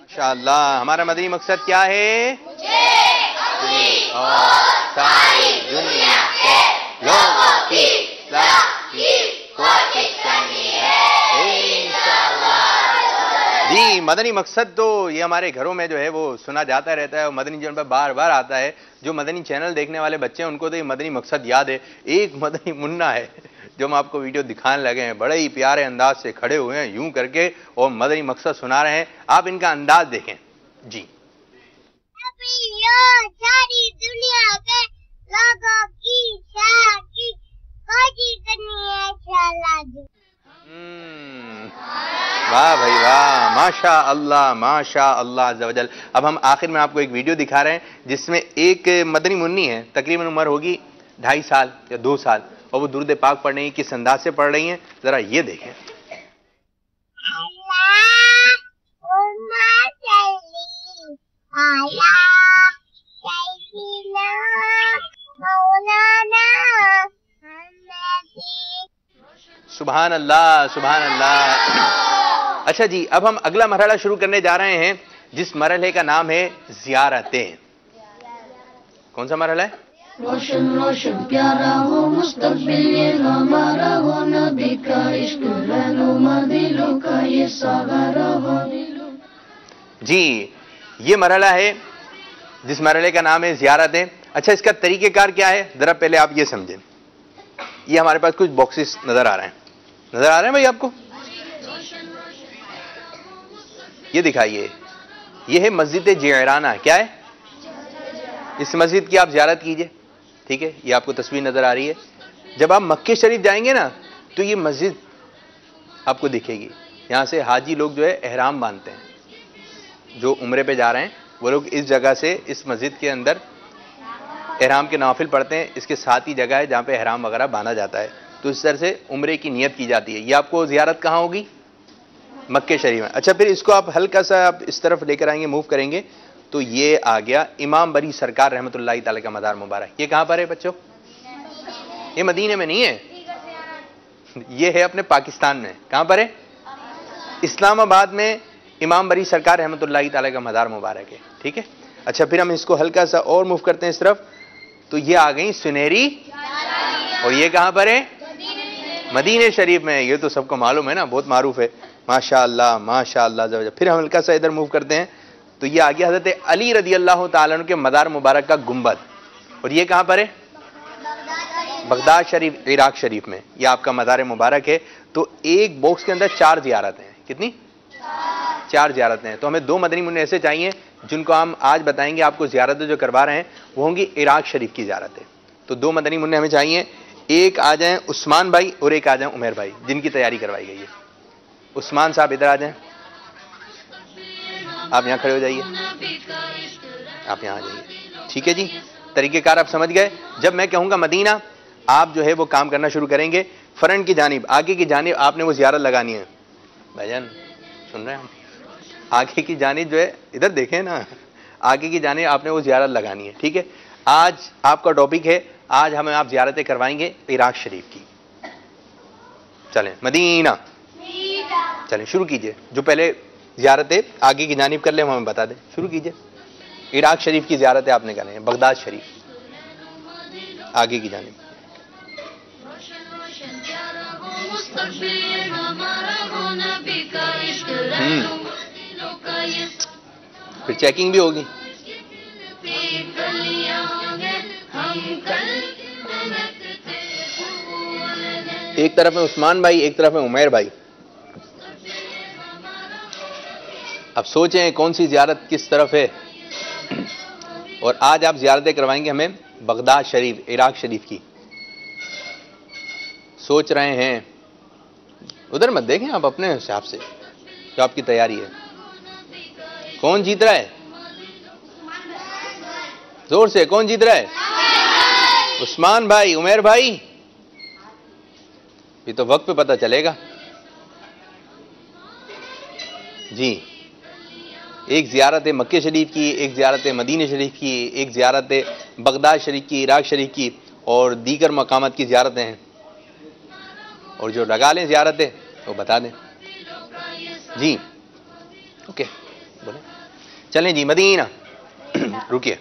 माशाअल्लाह, हमारा मदनी मकसद क्या है? और सारी दुनिया के लोगों की इस्लाह की कोशिश करनी है इंशाअल्लाह। जी, मदनी मकसद तो ये हमारे घरों में जो है वो सुना जाता रहता है और मदनी चैनल पर बार बार आता है। जो मदनी चैनल देखने वाले बच्चे हैं उनको तो ये मदनी मकसद याद है। एक मदनी मुन्ना है जो हम आपको वीडियो दिखाने लगे हैं, बड़े ही प्यारे अंदाज से खड़े हुए हैं यूं करके और मदनी मकसद सुना रहे हैं। आप इनका अंदाज देखें जी। सारी दुनिया के लोगों की कोशिश करनी है इंशाअल्लाह। वाह भाई वाह, माशा अल्लाह माशा अल्लाह अज़्ज़वजल। अब हम आखिर में आपको एक वीडियो दिखा रहे हैं जिसमें एक मदनी मुन्नी है, तकरीबन उम्र होगी 2.5 साल या 2 साल, और वो दुरूद पाक पढ़ रही है। किस अंदाज से पढ़ रही हैं जरा ये देखें। सुभान अल्लाह सुभान अल्लाह। अच्छा जी, अब हम अगला मरहला शुरू करने जा रहे हैं जिस मरहले का नाम है ज़ियारतें। कौन सा मरहला है? रोशन रोशन प्यारा हो मुस्तकबिल ये हमारा हो, नबी का इश्क रहनुमा दिलों का ये सहारा हो। जी, ये मरहला है जिस मरहले का नाम है ज़ियारतें। अच्छा, इसका तरीक़ेकार क्या है जरा पहले आप ये समझें। ये हमारे पास कुछ बॉक्सेस नजर आ रहे हैं, नजर आ रहे हैं भाई आपको? ये दिखाइए, ये है मस्जिद जियराना। क्या है? इस मस्जिद की आप ज़ियारत कीजिए, ठीक है? ये आपको तस्वीर नजर आ रही है। जब आप मक्के शरीफ जाएंगे ना तो ये मस्जिद आपको दिखेगी। यहाँ से हाजी लोग जो है एहराम बांधते हैं, जो उम्रे पे जा रहे हैं वो लोग इस जगह से, इस मस्जिद के अंदर एहराम के नवाफिल पढ़ते हैं। इसके साथ ही जगह है जहाँ पे एहराम वगैरह बांधा जाता है। तो इस तरह से उम्रे की नियत की जाती है। ये आपको जियारत कहाँ होगी? मक्के शरीफ में। अच्छा, फिर इसको आप हल्का सा आप इस तरफ लेकर आएंगे, मूव करेंगे तो ये आ गया इमाम बरी सरकार रहमतुल्लाहि ताला का मदार मुबारक। ये कहाँ पर है बच्चों? ये मदीने में नहीं है, ये है अपने पाकिस्तान में। कहाँ पर है? इस्लामाबाद में इमाम बरी सरकार रहमतुल्लाहि ताला का मदार मुबारक है। ठीक है। अच्छा, फिर हम इसको हल्का सा और मूव करते हैं इस तरफ, तो ये आ गई सुनहरी, और ये कहाँ पर है? मदीने शरीफ में। ये तो सबको मालूम है ना, बहुत मारूफ है। माशाअल्लाह माशाअल्लाह। फिर हम हल्का सा इधर मूव करते हैं तो ये आ गया हजरत अली रदी अल्लाह ताला अन्हु के मदार मुबारक का गुंबद, और ये कहाँ पर है? बगदाद शरीफ, इराक शरीफ में। ये आपका मदार मुबारक है। तो एक बॉक्स के अंदर 4 जियारतें हैं। कितनी? 4 जियारतें हैं। तो हमें 2 मदनी मुन्ने ऐसे चाहिए जिनको हम आज बताएंगे आपको। जियारतें जो करवा रहे हैं वो होंगी इराक शरीफ की जियारतें। तो 2 मदनी मुन्ने हमें चाहिए, एक आ जाएं उस्मान भाई और एक आ जाएं उमर भाई, जिनकी तैयारी करवाई गई है। उस्मान साहब इधर आ जाएं, आप यहां खड़े हो जाइए, आप यहां आ जाइए। ठीक है जी, तरीकेकार आप समझ गए। जब मैं कहूंगा मदीना, आप जो है वो काम करना शुरू करेंगे। फ्रंट की जानिब, आगे की जानिब आपने वो जियारत लगानी है। भाईजान सुन रहे हैं हम? आगे की जानिब जो है, इधर देखें ना, आगे की जानिब आपने वो जियारत लगानी है। ठीक है। आज आपका टॉपिक है, आज हमें आप जियारतें करवाएंगे इराक शरीफ की। चलें मदीना, चलें शुरू कीजिए। जो पहले जियारतें आगे की जानिब कर ले, हमें बता दें। शुरू कीजिए। इराक शरीफ की जियारतें आपने करनी है, बगदाद शरीफ आगे की जानिब। फिर चेकिंग भी होगी। एक तरफ है उस्मान भाई, एक तरफ है उमैर भाई। अब सोचें कौन सी जियारत किस तरफ है। और आज आप जियारतें करवाएंगे हमें बगदाद शरीफ, इराक शरीफ की। सोच रहे हैं, उधर मत देखें आप, अपने हिसाब से जो आपकी तैयारी है। कौन जीत रहा है? जोर से, कौन जीत रहा है? उस्मान भाई, उमैर भाई। ये तो वक्त पे पता चलेगा जी। एक जियारत है मक्के शरीफ की, एक जियारत है मदीने शरीफ की, एक जियारत है बगदाद शरीफ की, इराक शरीफ की, और दीगर मकामात की जियारतें हैं। और जो लगा लें जियारतें वो बता दें जी। ओके, बोले। चलें जी मदीना। रुकिए,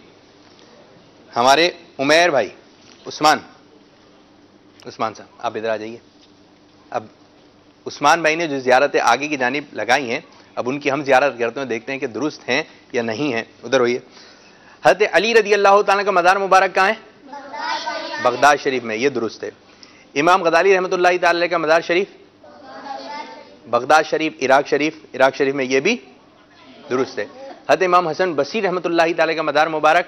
हमारे उमैर भाई, उस्मान साहब आप इधर आ जाइए। अब उस्मान भाई ने जो जियारतें आगे की जानिब लगाई हैं, अब उनकी हम जियारत करते हैं, देखते हैं कि दुरुस्त हैं या नहीं हैं। उधर होइए। हज़रत अली रज़ी अल्लाह ताला का मदार मुबारक कहाँ है? बगदाद शरीफ में। ये दुरुस्त है। इमाम गज़ाली रहमतुल्लाहि ताला का मदार शरीफ बगदाद शरीफ, इराक शरीफ में ये भी दुरुस्त है। हज़रत इमाम हसन बसरी रहमतुल्लाहि ताला का मदार मुबारक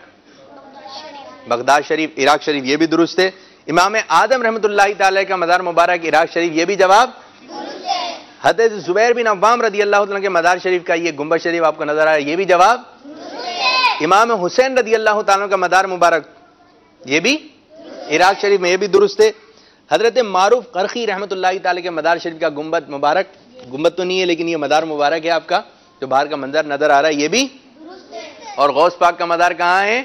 बगदाद शरीफ, इराक शरीफ, ये भी दुरुस्त है। इमाम आदम रहमतुल्लाहि ताला का मदार मुबारक इराक शरीफ, ये भी जवाब। हज़रत ज़ुबैर बिन अव्वाम रदी अल्लाह तआला के मदार शरीफ का ये गुंबद शरीफ आपको नजर आ रहा है, ये भी जवाब। इमाम हुसैन रदी अल्लाह तआला का मदार मुबारक, ये भी इराक शरीफ में, ये भी दुरुस्त है। हजरत मारूफ करखी रहमतुल्लाहि ताला के मदार शरीफ का गुंबद मुबारक, गुंबद तो नहीं है लेकिन ये मदार मुबारक है आपका, जो बाहर का मंजर नजर आ रहा है, ये भी। और गौस पाक का मदार कहाँ है?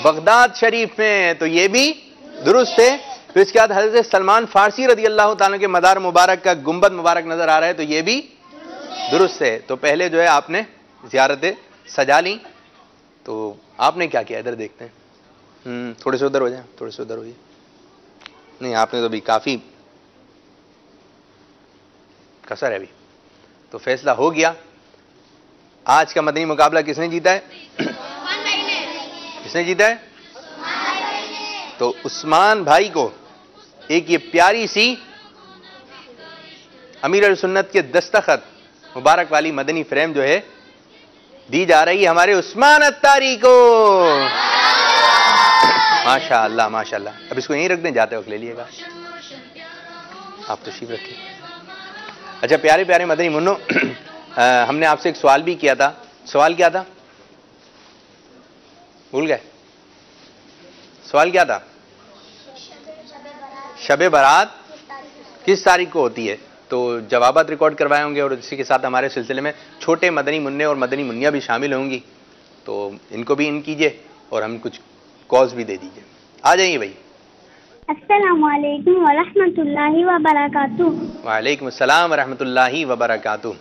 बगदाद शरीफ में, तो ये भी दुरुस्त है। फिर इसके बाद हजरत सलमान फारसी रदी अल्लाह ताला के मदार मुबारक का गुंबद मुबारक नजर आ रहा है, तो ये भी दुरुस्त है। तो पहले जो है आपने जियारतें सजा ली। तो आपने क्या किया, इधर देखते हैं। थोड़े से उधर हो जाए, थोड़े से उधर हो जाए। नहीं, आपने तो अभी काफी कसर है अभी। तो फैसला हो गया। आज का मदनी मुकाबला किसने जीता है? किसने जीता है? तो उस्मान भाई को एक ये प्यारी सी अमीर अल सुन्नत के दस्तखत मुबारक वाली मदनी फ्रेम जो है दी जा रही है हमारे उस्मान अत्तारी को। माशाअल्लाह माशाअल्लाह। अब इसको यहीं रख दें, जाते वक्त ले लिएगा। आप तशरीफ रखिए। अच्छा प्यारे प्यारे मदनी मुन्नो, हमने आपसे एक सवाल भी किया था। सवाल क्या था? भूल गए? सवाल क्या था? शबे बारात किस तारीख को होती है? तो जवाबात रिकॉर्ड करवाए होंगे और इसी के साथ हमारे सिलसिले में छोटे मदनी मुन्ने और मदनी मुन्नियाँ भी शामिल होंगी, तो इनको भी इन कीजिए और हम कुछ कॉल्स भी दे दीजिए। आ जाइए भाई। अस्सलामु अलैकुम व रहमतुल्लाहि व बरकातुहू। वालेकुम अस्सलाम व रहमतुल्लाहि व बरकातुहू।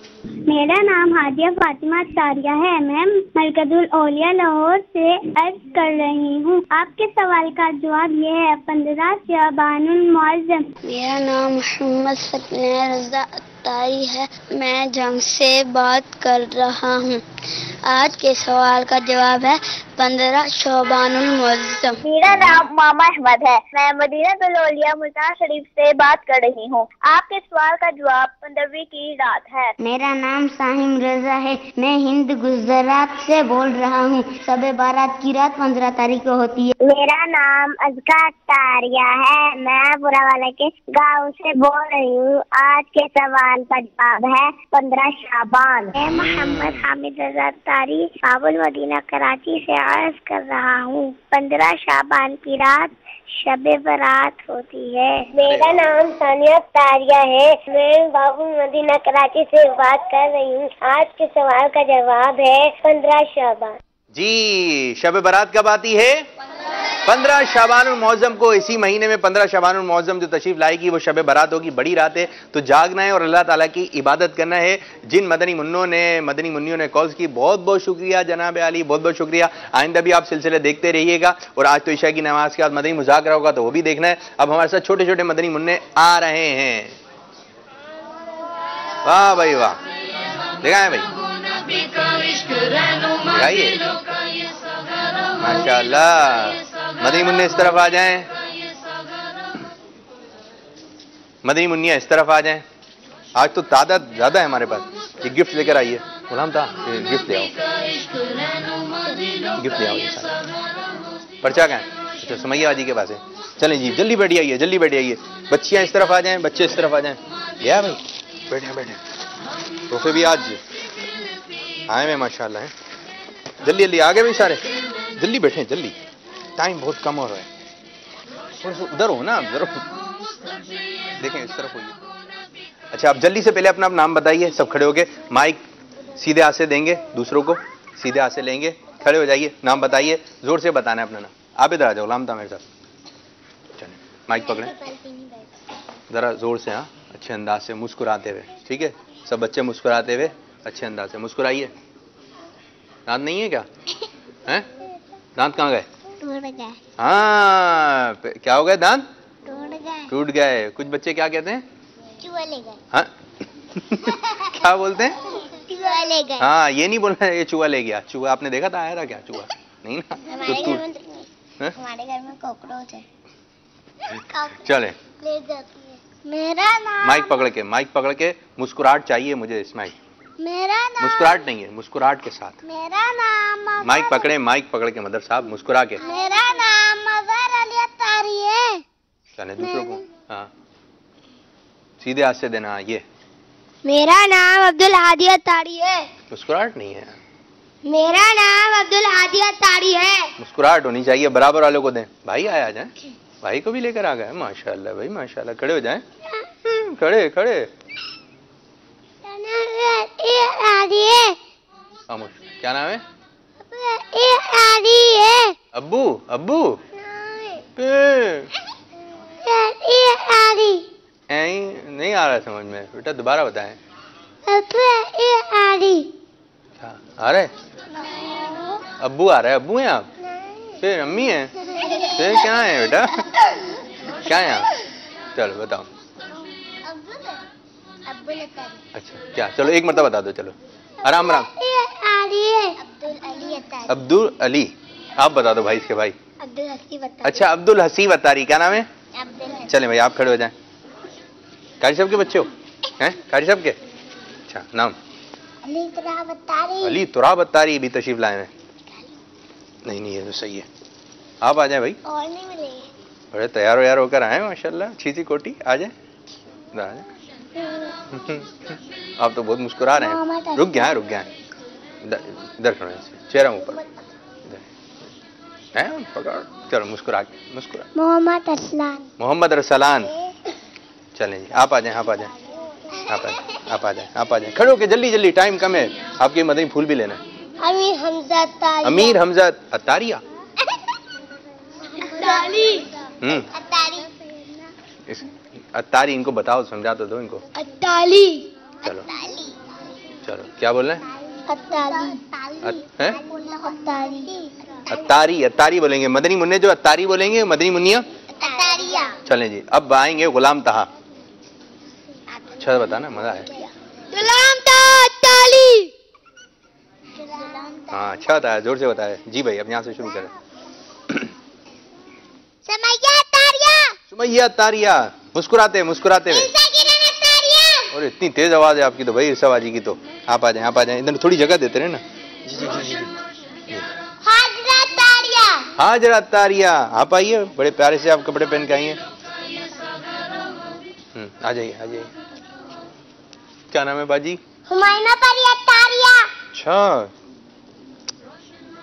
मेरा नाम हादिया फातिमा तारिया है। मैं मरकजुल औलिया लाहौर से अर्ज कर रही हूँ। आपके सवाल का जवाब ये है 15 शअबानुल मुअज़्ज़म। मेरा नाम मोहम्मद सकीना रज़ा अत्तारी है। मैं जंग से बात कर रहा हूँ। आज के सवाल का जवाब है 15 शअबानुल मुअज़्ज़म। मेरा नाम मामा अहमद है। मैं मदीनतुल औलिया मुल्तान शरीफ से बात कर रही हूँ। आपके सवाल का जवाब 15वीं की रात है। मेरा नाम साहिम रजा है। मैं हिंद गुजरात से बोल रहा हूँ। शब बारात की रात 15 तारीख को होती है। मेरा नाम अज़का तारिया है। मैं बुरावाला के गांव से बोल रही हूँ। आज के सवाल का जवाब है 15 शाबान। मैं मोहम्मद हामिद रजा तारी बाबुल मदीना कराची से अर्ज कर रहा हूँ। 15 शाबान की रात शबे बारात होती है। मेरा नाम सानिया तारिया है। मैं बाबुल मदीना कराची से बात कर रही हूँ। आज के सवाल का जवाब है 15 शाबान। जी, शब बारात कब आती है? 15 शअबानुल मुअज़्ज़म को। इसी महीने में 15 शअबानुल मुअज़्ज़म जो तशरीफ लाएगी वो शब बारात होगी, बड़ी रात है। तो जागना है और अल्लाह ताला की इबादत करना है। जिन मदनी मुन्नों ने मदनी मुन्नियों ने कॉल्स की, बहुत बहुत शुक्रिया जनाब आली, बहुत बहुत शुक्रिया। आइंदा भी आप सिलसिले देखते रहिएगा। और आज तो इशा की नमाज के बाद मदनी मुज़ाकरा होगा तो वो भी देखना है। अब हमारे साथ छोटे छोटे मदनी मुन्ने आ रहे हैं। वाह भाई वाह, दिखाएं भाई, दिखाइए माशाअल्लाह। मदनी मुन्ने इस तरफ आ जाएं, मदनी मुन्निया इस तरफ आ जाएं। आज तो तादाद ज्यादा है हमारे पास। ये गिफ्ट लेकर आइए गुलाम था, गिफ्ट ले आओ, गिफ्ट ले आओ। ये सारा पर्चा कहाँ है? अच्छा सुमैया जी के पास है। चलें जी, जल्दी बैठी आइए, जल्दी बैठी आइए। बच्चियां इस तरफ आ जाएं, बच्चे इस तरफ आ जाएं। या भाई बैठे बैठे, तोहफे भी आज आए हैं माशाल्लाह है। जल्दी जल्दी आ गए भाई सारे, जल्दी बैठे, जल्दी, टाइम बहुत कम हो रहा है। थोड़ा सा उधर हो ना, उधर देखें, इस तरफ होइए। अच्छा आप जल्दी से पहले अपना नाम बताइए, सब खड़े होके। माइक सीधे हाथ से देंगे, दूसरों को सीधे हाथ से लेंगे। खड़े हो जाइए, नाम बताइए, जोर से बताना है अपना नाम। आप इधर आ जाओ, गुलाम था मेरे साथ। चलिए माइक पकड़े जरा जोर से, हाँ अच्छे अंदाज से, मुस्कुराते हुए, ठीक है? सब बच्चे मुस्कुराते हुए अच्छे अंदाज से मुस्कुराइए। दांत नहीं है क्या? हैं? दांत कहाँ गए? हाँ, क्या हो गए? दांत टूट गए। कुछ बच्चे क्या कहते हैं? चूहा ले गए। हाँ क्या बोलते हैं? चूहा ले गए। हाँ, ये नहीं बोलना है ये चूहा ले गया। चूहा आपने देखा था, आया था क्या चूहा? नहीं ना। हमारे घर में कॉकरोच है। चले ले जाती है। मेरा नाम, माइक पकड़ के, माइक पकड़ के, मुस्कुराहट चाहिए मुझे इस माइक। मेरा नाम, मुस्कुराहट नहीं है, मुस्कुराहट के साथ। मेरा नाम माइक पकड़े, माइक पकड़ के मदर साहब, मुस्कुरा के। मेरा नाम मज़हर अली अत्तारी है। चले दूसरों को, हाँ सीधे हाथ से देना। ये मेरा नाम अब्दुल हादी अत्तारी है। मुस्कुराहट नहीं है। मेरा नाम अब्दुल हादी अत्तारी है। मुस्कुराहट होनी चाहिए, बराबर वालों को दें। भाई आया जाए, भाई को भी लेकर आ गए। माशाल्लाह भाई माशाल्लाह। खड़े हो जाएं, खड़े खड़े। खामोश। क्या नाम है? अब्बू। अब्बू नहीं आ रहा समझ में बेटा, दोबारा बताएं। क्या आ रहा है? अब्बू आ रहा है। अब्बू हैं आप? फिर अम्मी हैं? फिर क्या है बेटा? क्या है आप? चलो बताओ। अच्छा क्या, चलो एक मरतबा बता दो। चलो आराम आराम। अब्दुल अली। आप बता दो भाई, इसके भाई। अब्दुल हसीब अत्तारी। अच्छा अब्दुल हसीब अत्तारी। क्या नाम है? चले भाई आप खड़े हो जाएं। कारी साहब के बच्चे हो? हैं कारी साहब के? अच्छा नाम? अली तुराब अत्तारी। अली तुराब अत्तारी भी तशरीफ लाए हैं। नहीं नहीं ये तो सही है। आप आ जाए भाई। और नहीं मिले। बड़े तैयार व्यार होकर आए माशाल्लाह, अच्छी सी कोटी। आ जाए, आप तो बहुत मुस्कुरा रहे हैं। रुक गया है। इधर खड़े हैं, चेहरा ऊपर है, पकड़। चलो मुस्कुरा। मोहम्मद रसलान। चलें जी, आप आ जाएं। आप आ जाएं। खड़े होके जल्दी, टाइम कम है, आपके मदनी फूल भी लेना है। अमीर हमजा अत्तारिया। अत्तारी इनको बताओ, समझा तो दो इनको। चलो क्या बोल रहे हैं? अत्तारी बोलेंगे। मदनी मुन्ने जो अत्तारी बोलेंगे, मदनी मुन्निया चलें जी। अब आएंगे गुलाम तहा। अच्छा बताना, मजा है। हाँ अच्छा बताया, जोर से बताया जी भाई। अब यहाँ से शुरू करें। सुमैया तारिया। मुस्कुराते हुए। और इतनी तेज आवाज है आपकी तो भाई, इरसाबाजी की तो। आप आ जाएं। इधर थोड़ी जगह देते रहे ना। जी। हाजरा तारिया, आप आइए। बड़े प्यारे से आप कपड़े पहन के आई हैं। आ जाइए। क्या नाम है बाजी? हुमायूं तारिया तारिया। अच्छा,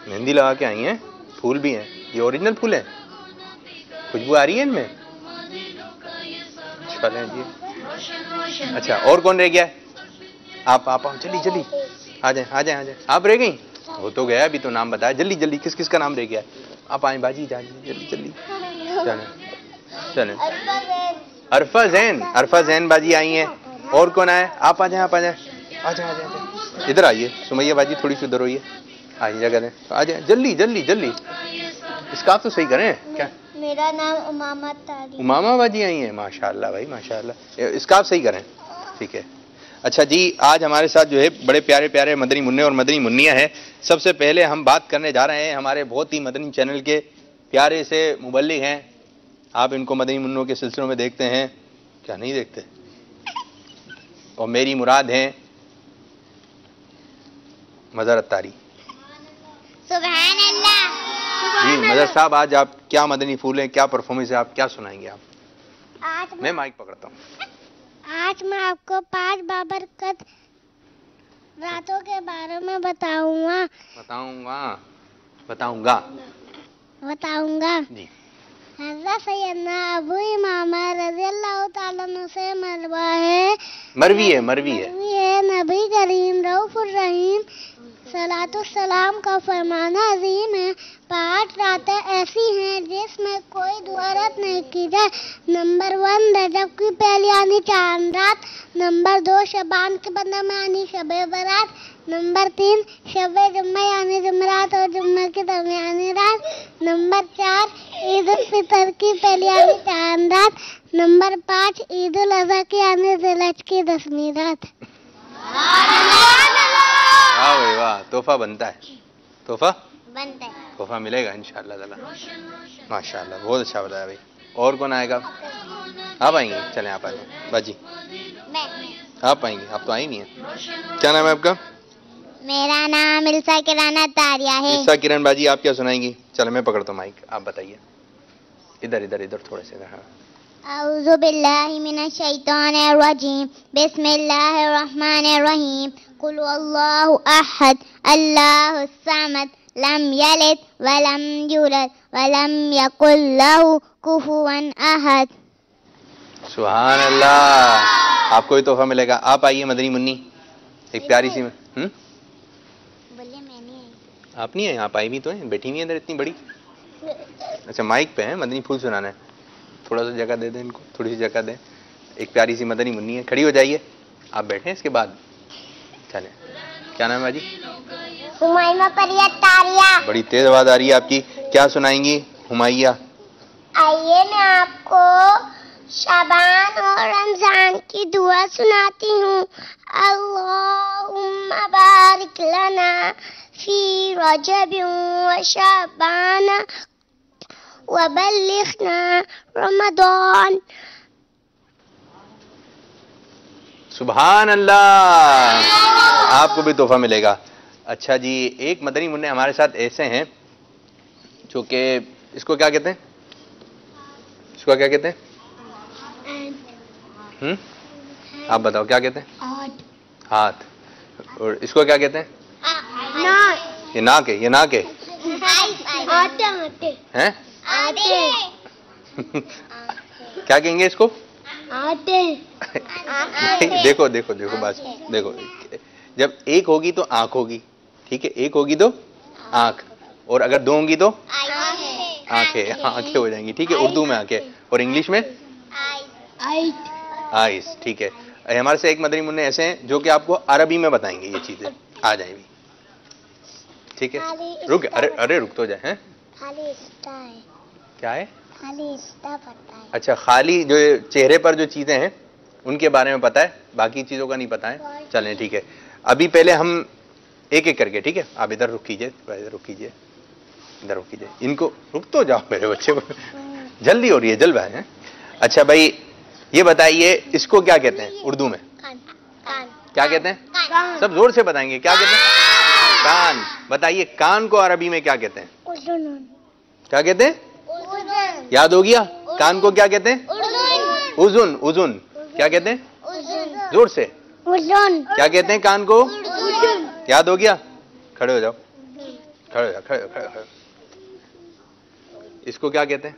मेहंदी लगा के आई हैं, फूल भी हैं। ये ओरिजिनल फूल है, खुशबू आ रही है इनमें। चलें जी। अच्छा, और कौन रह गया है? आप जल्दी आ जाए। आप रह गई? वो तो गया, अभी तो नाम बताया। जल्दी किस का नाम रह गया? आप आए बाजी, जल्दी। चलें। अरफा जैन बाजी आई हैं। और कौन आए? आप आ जाए। इधर आइए सुमैया बाजी, थोड़ी सी उधर होइए। आइए, जगह दें। आ जाए जल्दी। इसका आप तो सही करें। क्या? मेरा नाम उमामा बाजी आई हैं। माशाल्लाह भाई, माशाल्लाह। इसका आप सही करें, ठीक है। अच्छा जी, आज हमारे साथ जो है बड़े प्यारे मदनी मुन्ने और मदनी मुन्नियाँ हैं। सबसे पहले हम बात करने जा रहे हैं हमारे बहुत ही मदनी चैनल के प्यारे से मुबल्लिग हैं। आप इनको मदनी मुन्नों के सिलसिलों में देखते हैं क्या? नहीं देखते? और मेरी मुराद हैं मज़हर अत्तारी। सुभान अल्लाह। जी मज़हर साहब, आज आप क्या मदनी फूल हैं, क्या परफॉर्मेंस है, आप क्या सुनाएंगे? आप मैं माइक पकड़ता हूँ। आज मैं आपको 5 बाबरकत रातों के बारे में बताऊंगा जी। हज़रत सैयदना अबू इमामा रज़ियल्लाहु ताला अन्हु से मरवी है। नबी करीम रऊफुर रहीम सलातुस्सलाम का फरमाना अजीम है। 5 रातें ऐसी हैं जिसमें कोई दुआरत नहीं की जाए। नंबर 1 रजब की पहली यानी चांद रात। नंबर 2 शबान के बंदा में यानी शबे बारात। नंबर 3 शबे जुम्मा यानी जुमरात और जुम्मा के दरमियानी रात। नंबर 4 ईद उल फितर की पहली यानी चांद रात। नंबर 5 ईद उल अज़हा की यानी ज़िलहज की 10वीं रात। वाह भाई वाह, तोहफा बनता है। तोहफा मिलेगा इंशाअल्लाह ताला। माशाअल्लाह, बहुत अच्छा बताया भाई। और कौन आएगा? आप आएंगे? चलें आप आ जाए बाजी। आप आएंगे? आप तो आई नहीं है। क्या नाम है आपका? मेरा नाम इल्सा किरण तारिया है। इल्सा किरण बाजी, आप क्या सुनाएंगी? चलो मैं पकड़ता हूँ माइक, आप बताइए। इधर थोड़े से। हाँ। औज़ु बिल्लाहि मिनश शैतानिर रजीम। बिस्मिल्लाहिर रहमानिर रहीम। कुल हुवल्लाहु अहद अल्लाहुस समद लम यलिद वलम यूलद वलम यकुल लहू कुफुवन अहद। सुभान अल्लाह। आपको भी तोहफा मिलेगा। आप आइए मदनी मुन्नी, एक प्यारी सी। बोलिए, मैं नहीं आई। आप नहीं है? आप आई भी तो हैं, बैठी हुई है अंदर इतनी बड़ी। अच्छा माइक पे है, मदनी फूल सुनाना है। थोड़ा सा जगह दे दें इनको, थोड़ी सी जगह दें। एक प्यारी सी मदनी मुन्नी है, खड़ी हो जाइए। आप बैठे इसके बाद चले। क्या नाम है जी? हुमायूं तारिया। बड़ी तेज आवाज आ रही है आपकी, क्या सुनाएंगी हुमाइया? आइए मैं आपको शाबान और रमजान की दुआ सुनाती हूँ। अल्लाहुम्मा बारिक लना फी रजब व शाबान व बल्लिगना रमजान। सुभान अल्लाह। आपको भी तोहफा मिलेगा। अच्छा जी, एक मदनी मुन्ने हमारे साथ ऐसे हैं जो कि इसको क्या कहते हैं? आप बताओ क्या कहते हैं? हाथ। और इसको क्या कहते हैं? नाक। ये नाक है, ये नाक है आटे आटे हैं? आटे क्या कहेंगे इसको? आटे। देखो देखो देखो बस देखो, जब एक होगी तो आंख होगी, ठीक है, एक होगी तो आंख, और अगर दो होंगी तो आंखें, आंखें हो जाएंगी, ठीक है, उर्दू में आंखें, और इंग्लिश में आइस, ठीक है। हमारे से एक मदनी मुन्ने ऐसे हैं जो कि आपको अरबी में बताएंगे ये चीजें, आ जाएंगी, ठीक है। रुक, अरे अरे रुक तो जाए, हैं? क्या है? अच्छा, खाली जो चेहरे पर जो चीजें हैं उनके बारे में पता है, बाकी चीजों का नहीं पता है। चलें ठीक है, अभी पहले हम एक एक करके, ठीक है, आप इधर रुक कीजिए, इधर रुक कीजिए, इधर रुक कीजिए, इनको रुक तो जाओ मेरे बच्चे को, जल्दी हो रही है, जल्द है। अच्छा भाई ये बताइए, इसको क्या कहते हैं उर्दू में? क्या कहते हैं? सब जोर से बताएंगे, क्या कहते हैं? कान। बताइए कान को अरबी में क्या कहते हैं? क्या कहते हैं? याद हो गया? कान को क्या कहते हैं? उजुन। उजुन क्या कहते हैं? जोर से क्या कहते हैं कान को? याद हो गया? खड़े हो जाओ, खड़े हो जाओ, खड़े हो, खड़े हो। इसको क्या कहते हैं?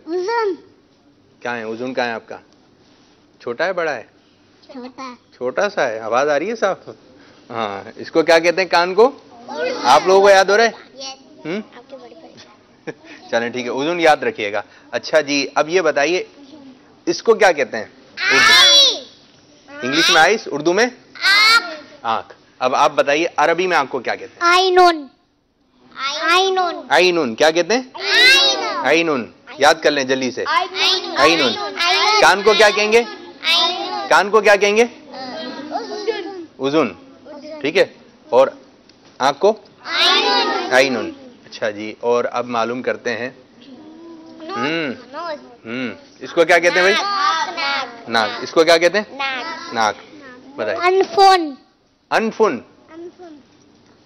उजुन। क्या है उजुन? क्या है आपका? छोटा है बड़ा है? छोटा। छोटा सा है, आवाज आ रही है साफ? हाँ, इसको क्या कहते हैं कान को? आप लोगों को याद हो रहा है? चलें ठीक है, उजुन याद रखिएगा। अच्छा जी, अब ये बताइए इसको क्या कहते हैं? इंग्लिश में आइस, उर्दू में आंख। अब आप बताइए अरबी में आंख को क्या कहते हैं? आइनुन। आइनुन। आइनुन क्या कहते हैं? आइनुन याद कर लें जल्दी से। आइनुन। कान को क्या कहेंगे? कान को क्या कहेंगे? उजुन, ठीक है, और आंख को? आइनुन। अच्छा जी, और अब मालूम करते हैं, इसको क्या कहते हैं भाई? नाक। इसको क्या कहते हैं? नाक। बताइए। अनफुन। अनफुन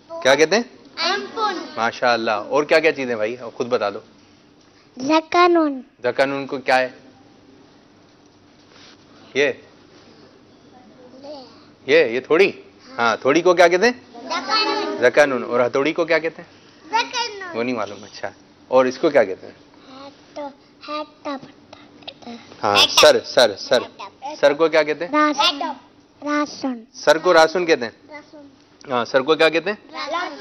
क्या कहते हैं? अनफुन। माशाअल्लाह। और क्या क्या चीजें भाई, खुद बता दो। ज़कानुन। ज़कानुन को क्या है? ये थोड़ी, हाँ, थोड़ी को क्या कहते हैं? ज़कानुन। और हथौड़ी को क्या कहते हैं? वो नहीं मालूम। अच्छा, और इसको क्या कहते हैं? हाँ, सर। सर सर सर को क्या कहते हैं? रासन। सर को रासुन कहते हैं। हाँ, सर को क्या कहते हैं?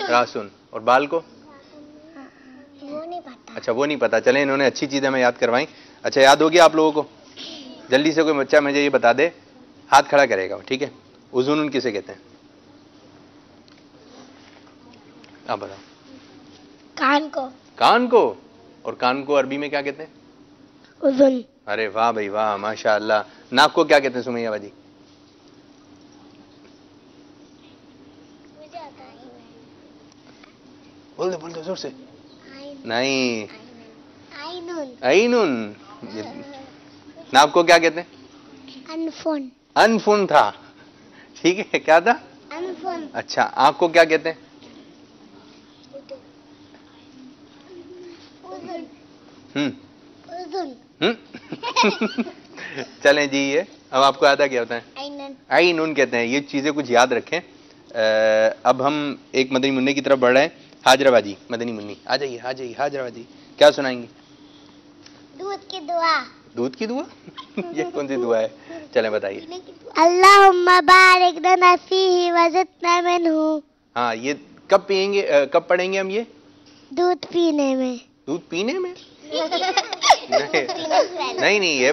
रासुन। और बाल को? वो नहीं पता। अच्छा, वो नहीं पता। चले, इन्होंने अच्छी चीजें हमें याद करवाई। अच्छा, याद हो गया आप लोगों को? जल्दी से कोई बच्चा मुझे ये बता दे, हाथ खड़ा करेगा, ठीक है। उजुन किसे कहते हैं? आप बताओ। कान को। कान को। और कान को अरबी में क्या कहते हैं? उजुन। अरे वाह भाई वाह, माशाअल्लाह। नाक को क्या कहते हैं सुमैया बाजी? बोल दो जोर से। नहीं, आइनुन। नाक को क्या कहते हैं? अनफुन। अनफुन था, ठीक है, क्या था? अनफुन। अच्छा, आंख को क्या कहते हैं? चलें जी, ये अब आपको आता क्या होता है? आइनुन कहते हैं। ये चीजें कुछ याद रखें। अब हम एक मदनी मुन्ने की तरफ बढ़ रहे हैं। हाजराबाजी मदनी मुन्नी, आ जाइए आ जाइए। हाजराबाजी क्या सुनाएंगी? दूध की दुआ। दूध की दुआ? ये कौन सी दुआ है? चलें बताइए। अल्लाहुम्मा बारिक लना फीही वज़िदना मिन्हु। हाँ, ये कब पिएंगे, कब पढ़ेंगे हम ये? दूध पीने में। दूध पीने में? नहीं नहीं, ये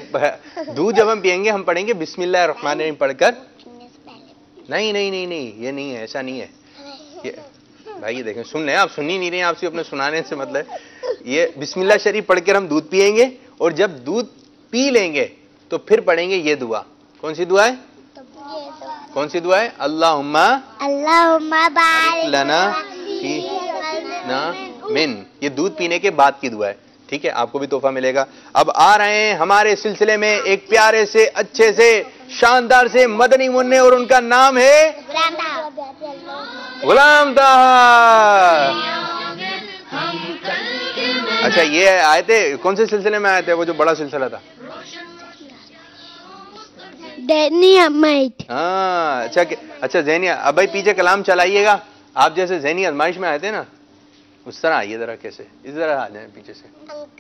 दूध जब हम पिएंगे हम पढ़ेंगे बिस्मिल्लाह रहमान रहीम पढ़कर। नहीं नहीं नहीं नहीं, ये नहीं है, ऐसा नहीं है ये। भाई ये देखें, सुन लें, आप सुन ही नहीं रहे, आपसे अपने सुनाने से मतलब। ये बिस्मिल्लाह शरीफ पढ़कर हम दूध पिएंगे, और जब दूध पी लेंगे तो फिर पढ़ेंगे ये दुआ। कौन सी दुआ है? कौन सी दुआ है? अल्लाहुम्मा बारिक लना फीना मिन। ये दूध पीने के बाद की दुआ है, ठीक है। आपको भी तोहफा मिलेगा। अब आ रहे हैं हमारे सिलसिले में एक प्यारे से, अच्छे से, शानदार से मदनी मुन्ने, और उनका नाम है गुलाम ताहा। अच्छा, ये आए थे कौन से सिलसिले में आए थे? वो जो बड़ा सिलसिला था, हाँ अच्छा अच्छा ज़हनी। अब भाई पीछे कलाम चलाइएगा। आप जैसे ज़हनी आजमाइश में आए थे ना, उस तरह आइए जरा। कैसे इस तरह आ जाए पीछे से,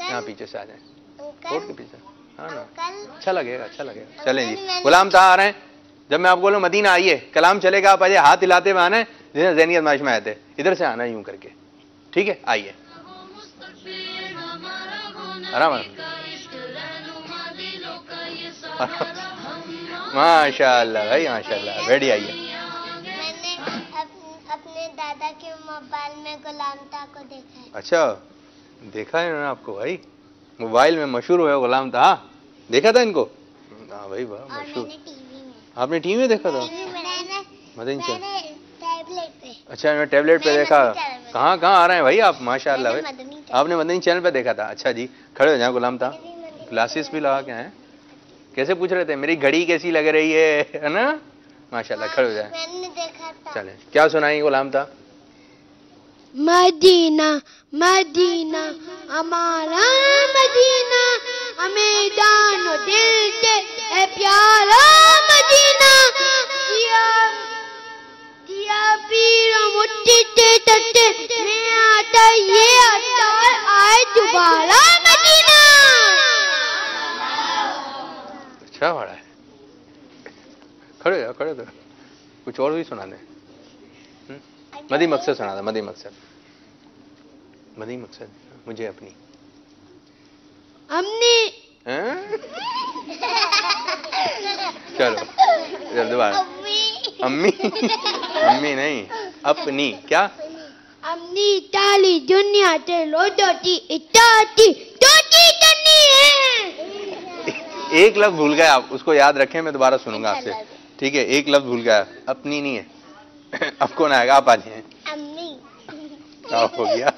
यहाँ पीछे से आ जाए, कोर्ट के पीछे। हाँ ना, अच्छा लगेगा, अच्छा लगेगा। चलें जी, गुलाम साहब आ रहे हैं। जब मैं आपको बोलूँ मदीना आइए, कलाम चलेगा, आप आइए, हाथ हिलाते हुए आना है जैसे ज़हनी आजमाइश में आए थे। इधर से आना है यूं करके, ठीक है? आइए आराम आराम। माशाअल्लाह भाई माशाअल्लाह, बैठी आइए। मैंने अपने दादा के मोबाइल में गुलाम ता को देखा है। अच्छा देखा है ना आपको भाई, मोबाइल में मशहूर हुआ गुलाम ता। देखा था इनको? हाँ भाई वाह, मशहूर। आपने टीवी में देखा था? मदनी चैनल टैबलेट पे। अच्छा मैं टैबलेट पे देखा। कहाँ कहाँ आ रहे हैं भाई आप, माशाअल्लाह भाई। आपने मदनी चैनल पे देखा था? अच्छा जी, खड़े हो जाए गुलाम था। ग्लासेस भी लगा के आए। कैसे पूछ रहे थे मेरी घड़ी कैसी लग रही है ना? माशाअल्लाह, खड़े हो जाए। मैंने देखा था। चले, क्या सुनाएंगे गुलाम था? मदीना मदीना हमारा मदीना, हमें जानो दिल से है प्यारा मदीना। दिया पीर मुट्ठी से तटे में आता ये आता आए दोबारा मदीना। अच्छा बड़ा है। खड़े हो, खड़े हो। कुछ और भी सुना दे। मदी मकसद सुना था, मदी मकसद। मदी मकसद मुझे अपनी चलो दोबारा। अम्मी अम्मी नहीं, अपनी। क्या? अम्मी ताली दुनिया ते लोटोटी इताती टोटी करनी है। एक लफ्ज भूल गए आप, उसको याद रखें, मैं दोबारा सुनूंगा आपसे, ठीक है? एक लफ्ज भूल गया, अपनी नहीं है। अब कौन आएगा? आप आ जाए। अम्मी आप हो गया,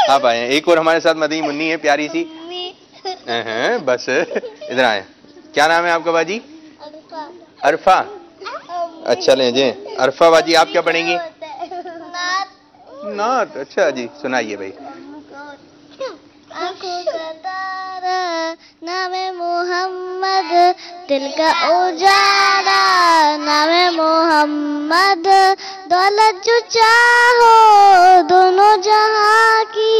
आप आए। एक और हमारे साथ मदनी मुन्नी है, प्यारी सी। बस इधर आए। क्या नाम है आपका बाजी? अरफा। अच्छा ले जी, अरफा बाजी आप क्या पढ़ेंगी? नात। अच्छा जी, सुनाइए भाई। नामे मोहम्मद दिल का उजाला, नामे मोहम्मद दौलत जो चाहो दोनों जहां की,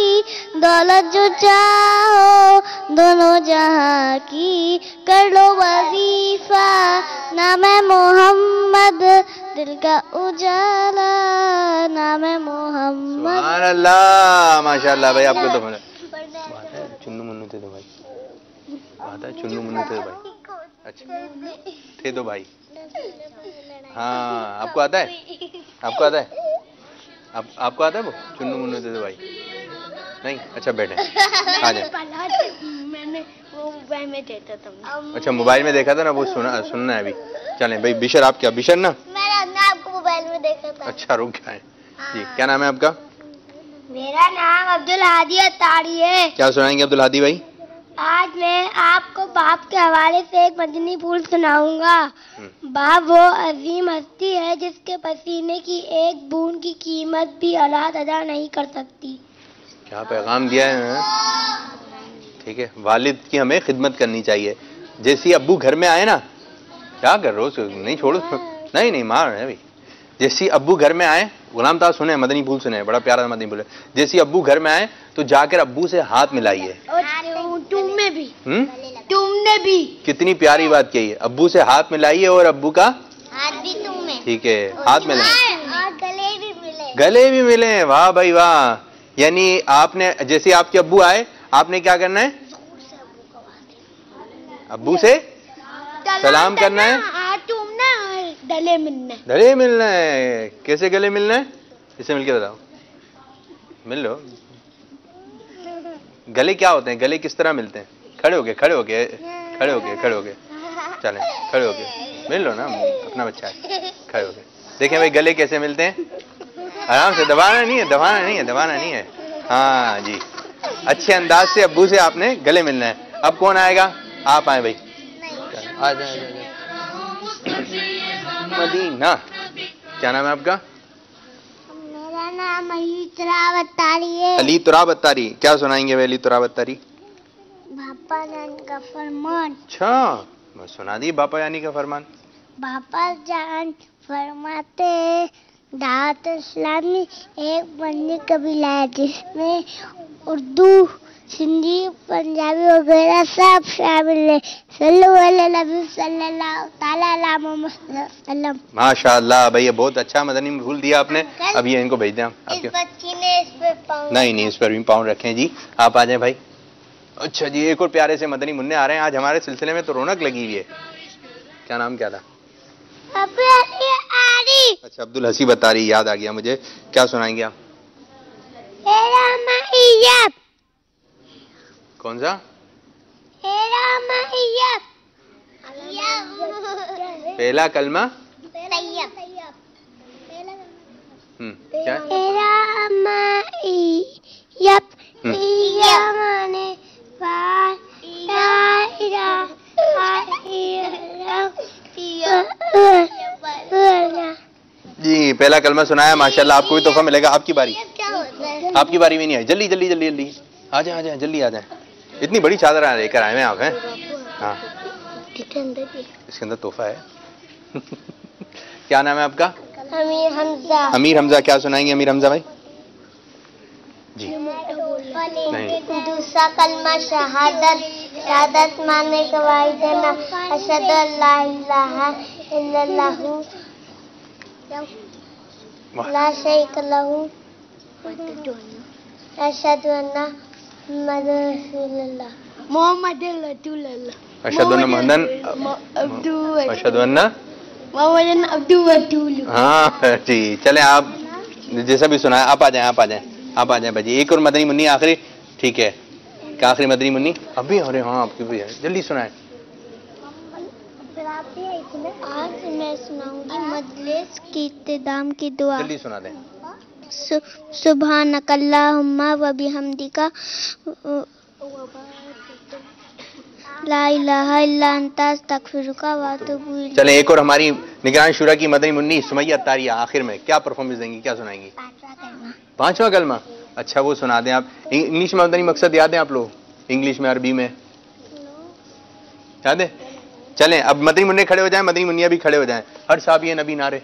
दौलत जो चाहो दोनों जहां की, कर लो वजीफा नामे मोहम्मद दिल का उजाला, नामे मोहम्मद। सुभान अल्लाह, माशाअल्लाह भाई। आपको तो चुन्नू मुन्नू थे दो भाई, आता है? चुन्नू मुन्नू थे दो भाई। अच्छा थे दो भाई। हाँ आपको आता है? आपको आता है? आपको आता है वो चुन्नू मुन्नू थे दो भाई? नहीं? अच्छा बैठे, आ जाए। मैंने वो मोबाइल में देखा था। अच्छा मोबाइल में देखा था ना, वो सुनना है अभी। चलें भाई। बिशर आप क्या? बिशर ना, मैंने आपको मोबाइल में देखा था। अच्छा रुक गए जी। क्या नाम है आपका? मेरा नाम अब्दुल हादी अत्तारी है। क्या सुनाएंगे अब्दुल हादी भाई? आज मैं आपको बाप के हवाले से एक मदनी फूल सुनाऊंगा। बाप वो अजीम हस्ती है जिसके पसीने की एक बूंद की कीमत भी औलाद अदा नहीं कर सकती। क्या पैगाम दिया है। ठीक है, वालिद की हमें खिदमत करनी चाहिए। जैसी अब्बू घर में आए ना, क्या कर रहे हो? नहीं छोड़ो, नहीं नहीं मार रहे भाई। जैसी अब्बू घर में आए, गुलाम ताज सुने, मदनी फूल सुने, बड़ा प्यारा मदनी फूल है। जैसी अब्बू घर में आए तो जाकर अब्बू से हाथ मिलाइए। तुमने भी तुमने भी कितनी प्यारी बात कही है। अब्बू से हाथ मिलाइए और अब्बू का हाथ भी तुम्हें। ठीक है, हाथ मिलाइए, गले भी मिले। गले भी मिले। वाह भाई वाह। यानी आपने जैसे आपके अब्बू आए, आपने क्या करना है? अब्बू से सलाम करना है, गले मिलना है। गले मिलना है। कैसे गले मिलना है? इसे मिलके बताओ। मिल लो। गले क्या होते हैं? गले किस तरह मिलते हैं? खड़े होके, खड़े होके, खड़े होके, खड़े होके। चलें खड़े होके मिल लो ना, अपना बच्चा है। खड़े होके देखें भाई गले कैसे मिलते हैं। आराम से, दबाना नहीं है, दबाना नहीं है, दबाना नहीं है। हाँ जी, अच्छे अंदाज से अब्बू से आपने गले मिलना है। अब कौन आएगा? आप आए भाई, आ जाए। मदीना। क्या नाम है आपका? मेरा नाम अली तुराब अत्तारी है। अली तुराब अत्तारी। क्या सुनाएंगे भाई अली तुराब अत्तारी? बापा जान का फरमान। अच्छा सुना दी बापा यानी का फरमान। बापा जान फरमाते दावत इस्लामी एक बंदी कबीला है जिसमें उर्दू, सिंधी, पंजाबी वगैरह सब शामिल है। माशाअल्लाह भाई, ये बहुत अच्छा मदनी में भूल दिया आपने। अब ये इनको भेज दें आप। इस बच्ची ने इस पे पाँव नहीं, इस पर भी पाँव रखें जी। आप आ जाए भाई। अच्छा जी, एक और प्यारे से मदनी मुन्ने आ रहे हैं आज हमारे सिलसिले में, तो रौनक लगी हुई है। क्या नाम क्या था? अच्छा, अब्दुल हसी बतारी, याद आ गया मुझे। क्या सुनाएंगे आप? कौन सा? पहला कलमा क्या? जी, पहला कलमा सुनाया माशाल्लाह। आपको भी तोहफा मिलेगा। आपकी बारी। आपकी बारी भी नहीं आई। जल्दी जल्दी जल्दी जल्दी आ जाए, जल्दी आ जाए। इतनी बड़ी चादर लेकर आए हैं आप हैं? हाँ, इसके अंदर तोहफा है। क्या नाम है आपका? अमीर हमजा। अमीर हमजा, क्या सुनाएंगे अमीर हमजा भाई? जी नहीं। दूसरा कलमा शहादत, शहादत मानने के बाद देना अशहदु अल्ला इलाहा इल्लल्लाहु ला शरीका लहू अशहदु अन्ना मुहम्मदुर रसूलुल्लाह। अशहदु अन्ना मोहम्मदन अब्दुल रसूल। हाँ जी, चले आप जैसा भी सुना है। आप आ जाए भाजी। एक और मदनी मुन्नी आखिरी, ठीक है? क्या आखिरी मदनी मुन्नी अभी? अरे हाँ, आपकी भी है। जल्दी सुनाए। आज मैं सुनाऊंगी मजलिस की इख्तिताम की दुआ। जल्दी सुना दें। सुब्हानकल्लाहुम्मा व बिहम्दिका ला इलाहा इल्ला अंता अस्तगफिरुका व अतूबु इलैक। चले एक और हमारी निगरान शुरा की मदनी मुन्नी सुमैया तारिया आखिर में क्या परफॉर्मेंस देंगी? क्या सुनाएंगी? पांचवा कलमा। अच्छा, वो सुना दें आप। इंग्लिश में मदनी मकसद याद है आप लोग? इंग्लिश में, अरबी में याद है? चलें अब मदनी मुन्ने खड़े हो जाएं, मदनी मुन्निया भी खड़े हो जाएं। हर साहब ये नबी, नारे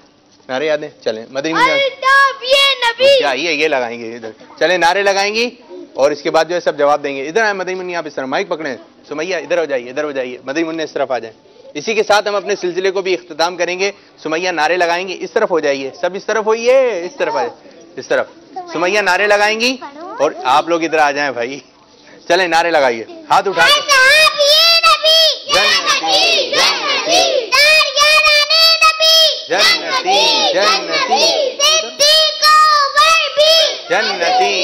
याद है? चलें मदनी मुन्निया क्या ये लगाएंगे इधर। चलें, नारे लगाएंगी और इसके बाद जो है सब जवाब देंगे। इधर आए मदनी मुन्नी, आप इस तरफ माइक पकड़े। सुमैया इधर हो जाइए, मदनी मुन्ने इस तरफ आ जाए। इसी के साथ हम अपने सिलसिले को भी इख्तिताम करेंगे। सुमैया नारे लगाएंगी, इस तरफ हो जाइए, सब इस तरफ होइए, इस तरफ आए, इस तरफ। सुमैया नारे लगाएंगी और आप लोग इधर आ जाएं भाई। चलें, नारे लगाइए, हाथ उठा के। जन्नती जन्नती जन्नती जन्नती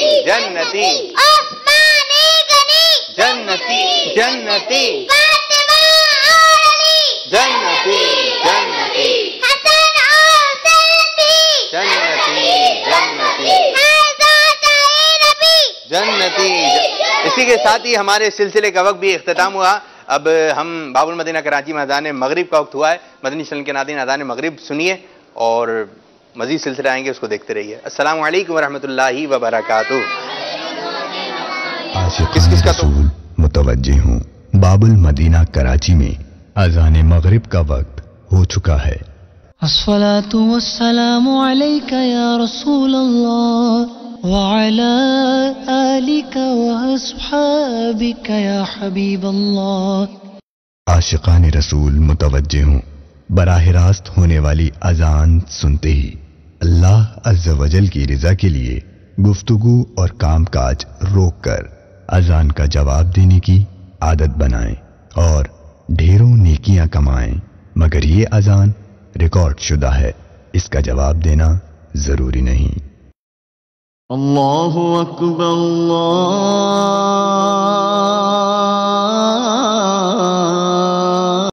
जन्नती जन्नती जन्नती जन्नती जन्नती। इसी के साथ ही हमारे सिलसिले का वक्त भी इख्तिताम हुआ। अब हम बाबुल मदीना कराची में अज़ान मगरिब का वक्त हुआ है। मदनी चैनल के नाज़रीन अज़ान मगरिब सुनिए और मज़ीद सिलसिले आएंगे, उसको देखते रहिए। अस्सलामु अलैकुम वरहमतुल्लाहि वबरकातुहू। किस का तो मुतवज्जे हूँ, बाबुल मदीना कराची में अज़ान मगरिब का वक्त हो चुका है। अस्सलातु वस्सलामु अलैका या रसूल अल्लाह व अला आलिका व अस्हाबिका या हबीब अल्लाह। आशिकान रसूल मुतवज्जे हूँ, बराह रास्त होने वाली अजान सुनते ही अल्लाह अज़्ज़ वजल की रिजा के लिए गुफ्तगू और कामकाज रोककर अजान का जवाब देने की आदत बनाएं और ढेरों नेकियां कमाएं। मगर ये अजान रिकॉर्ड शुदा है, इसका जवाब देना जरूरी नहीं। अल्लाहु अकबर अल्लाह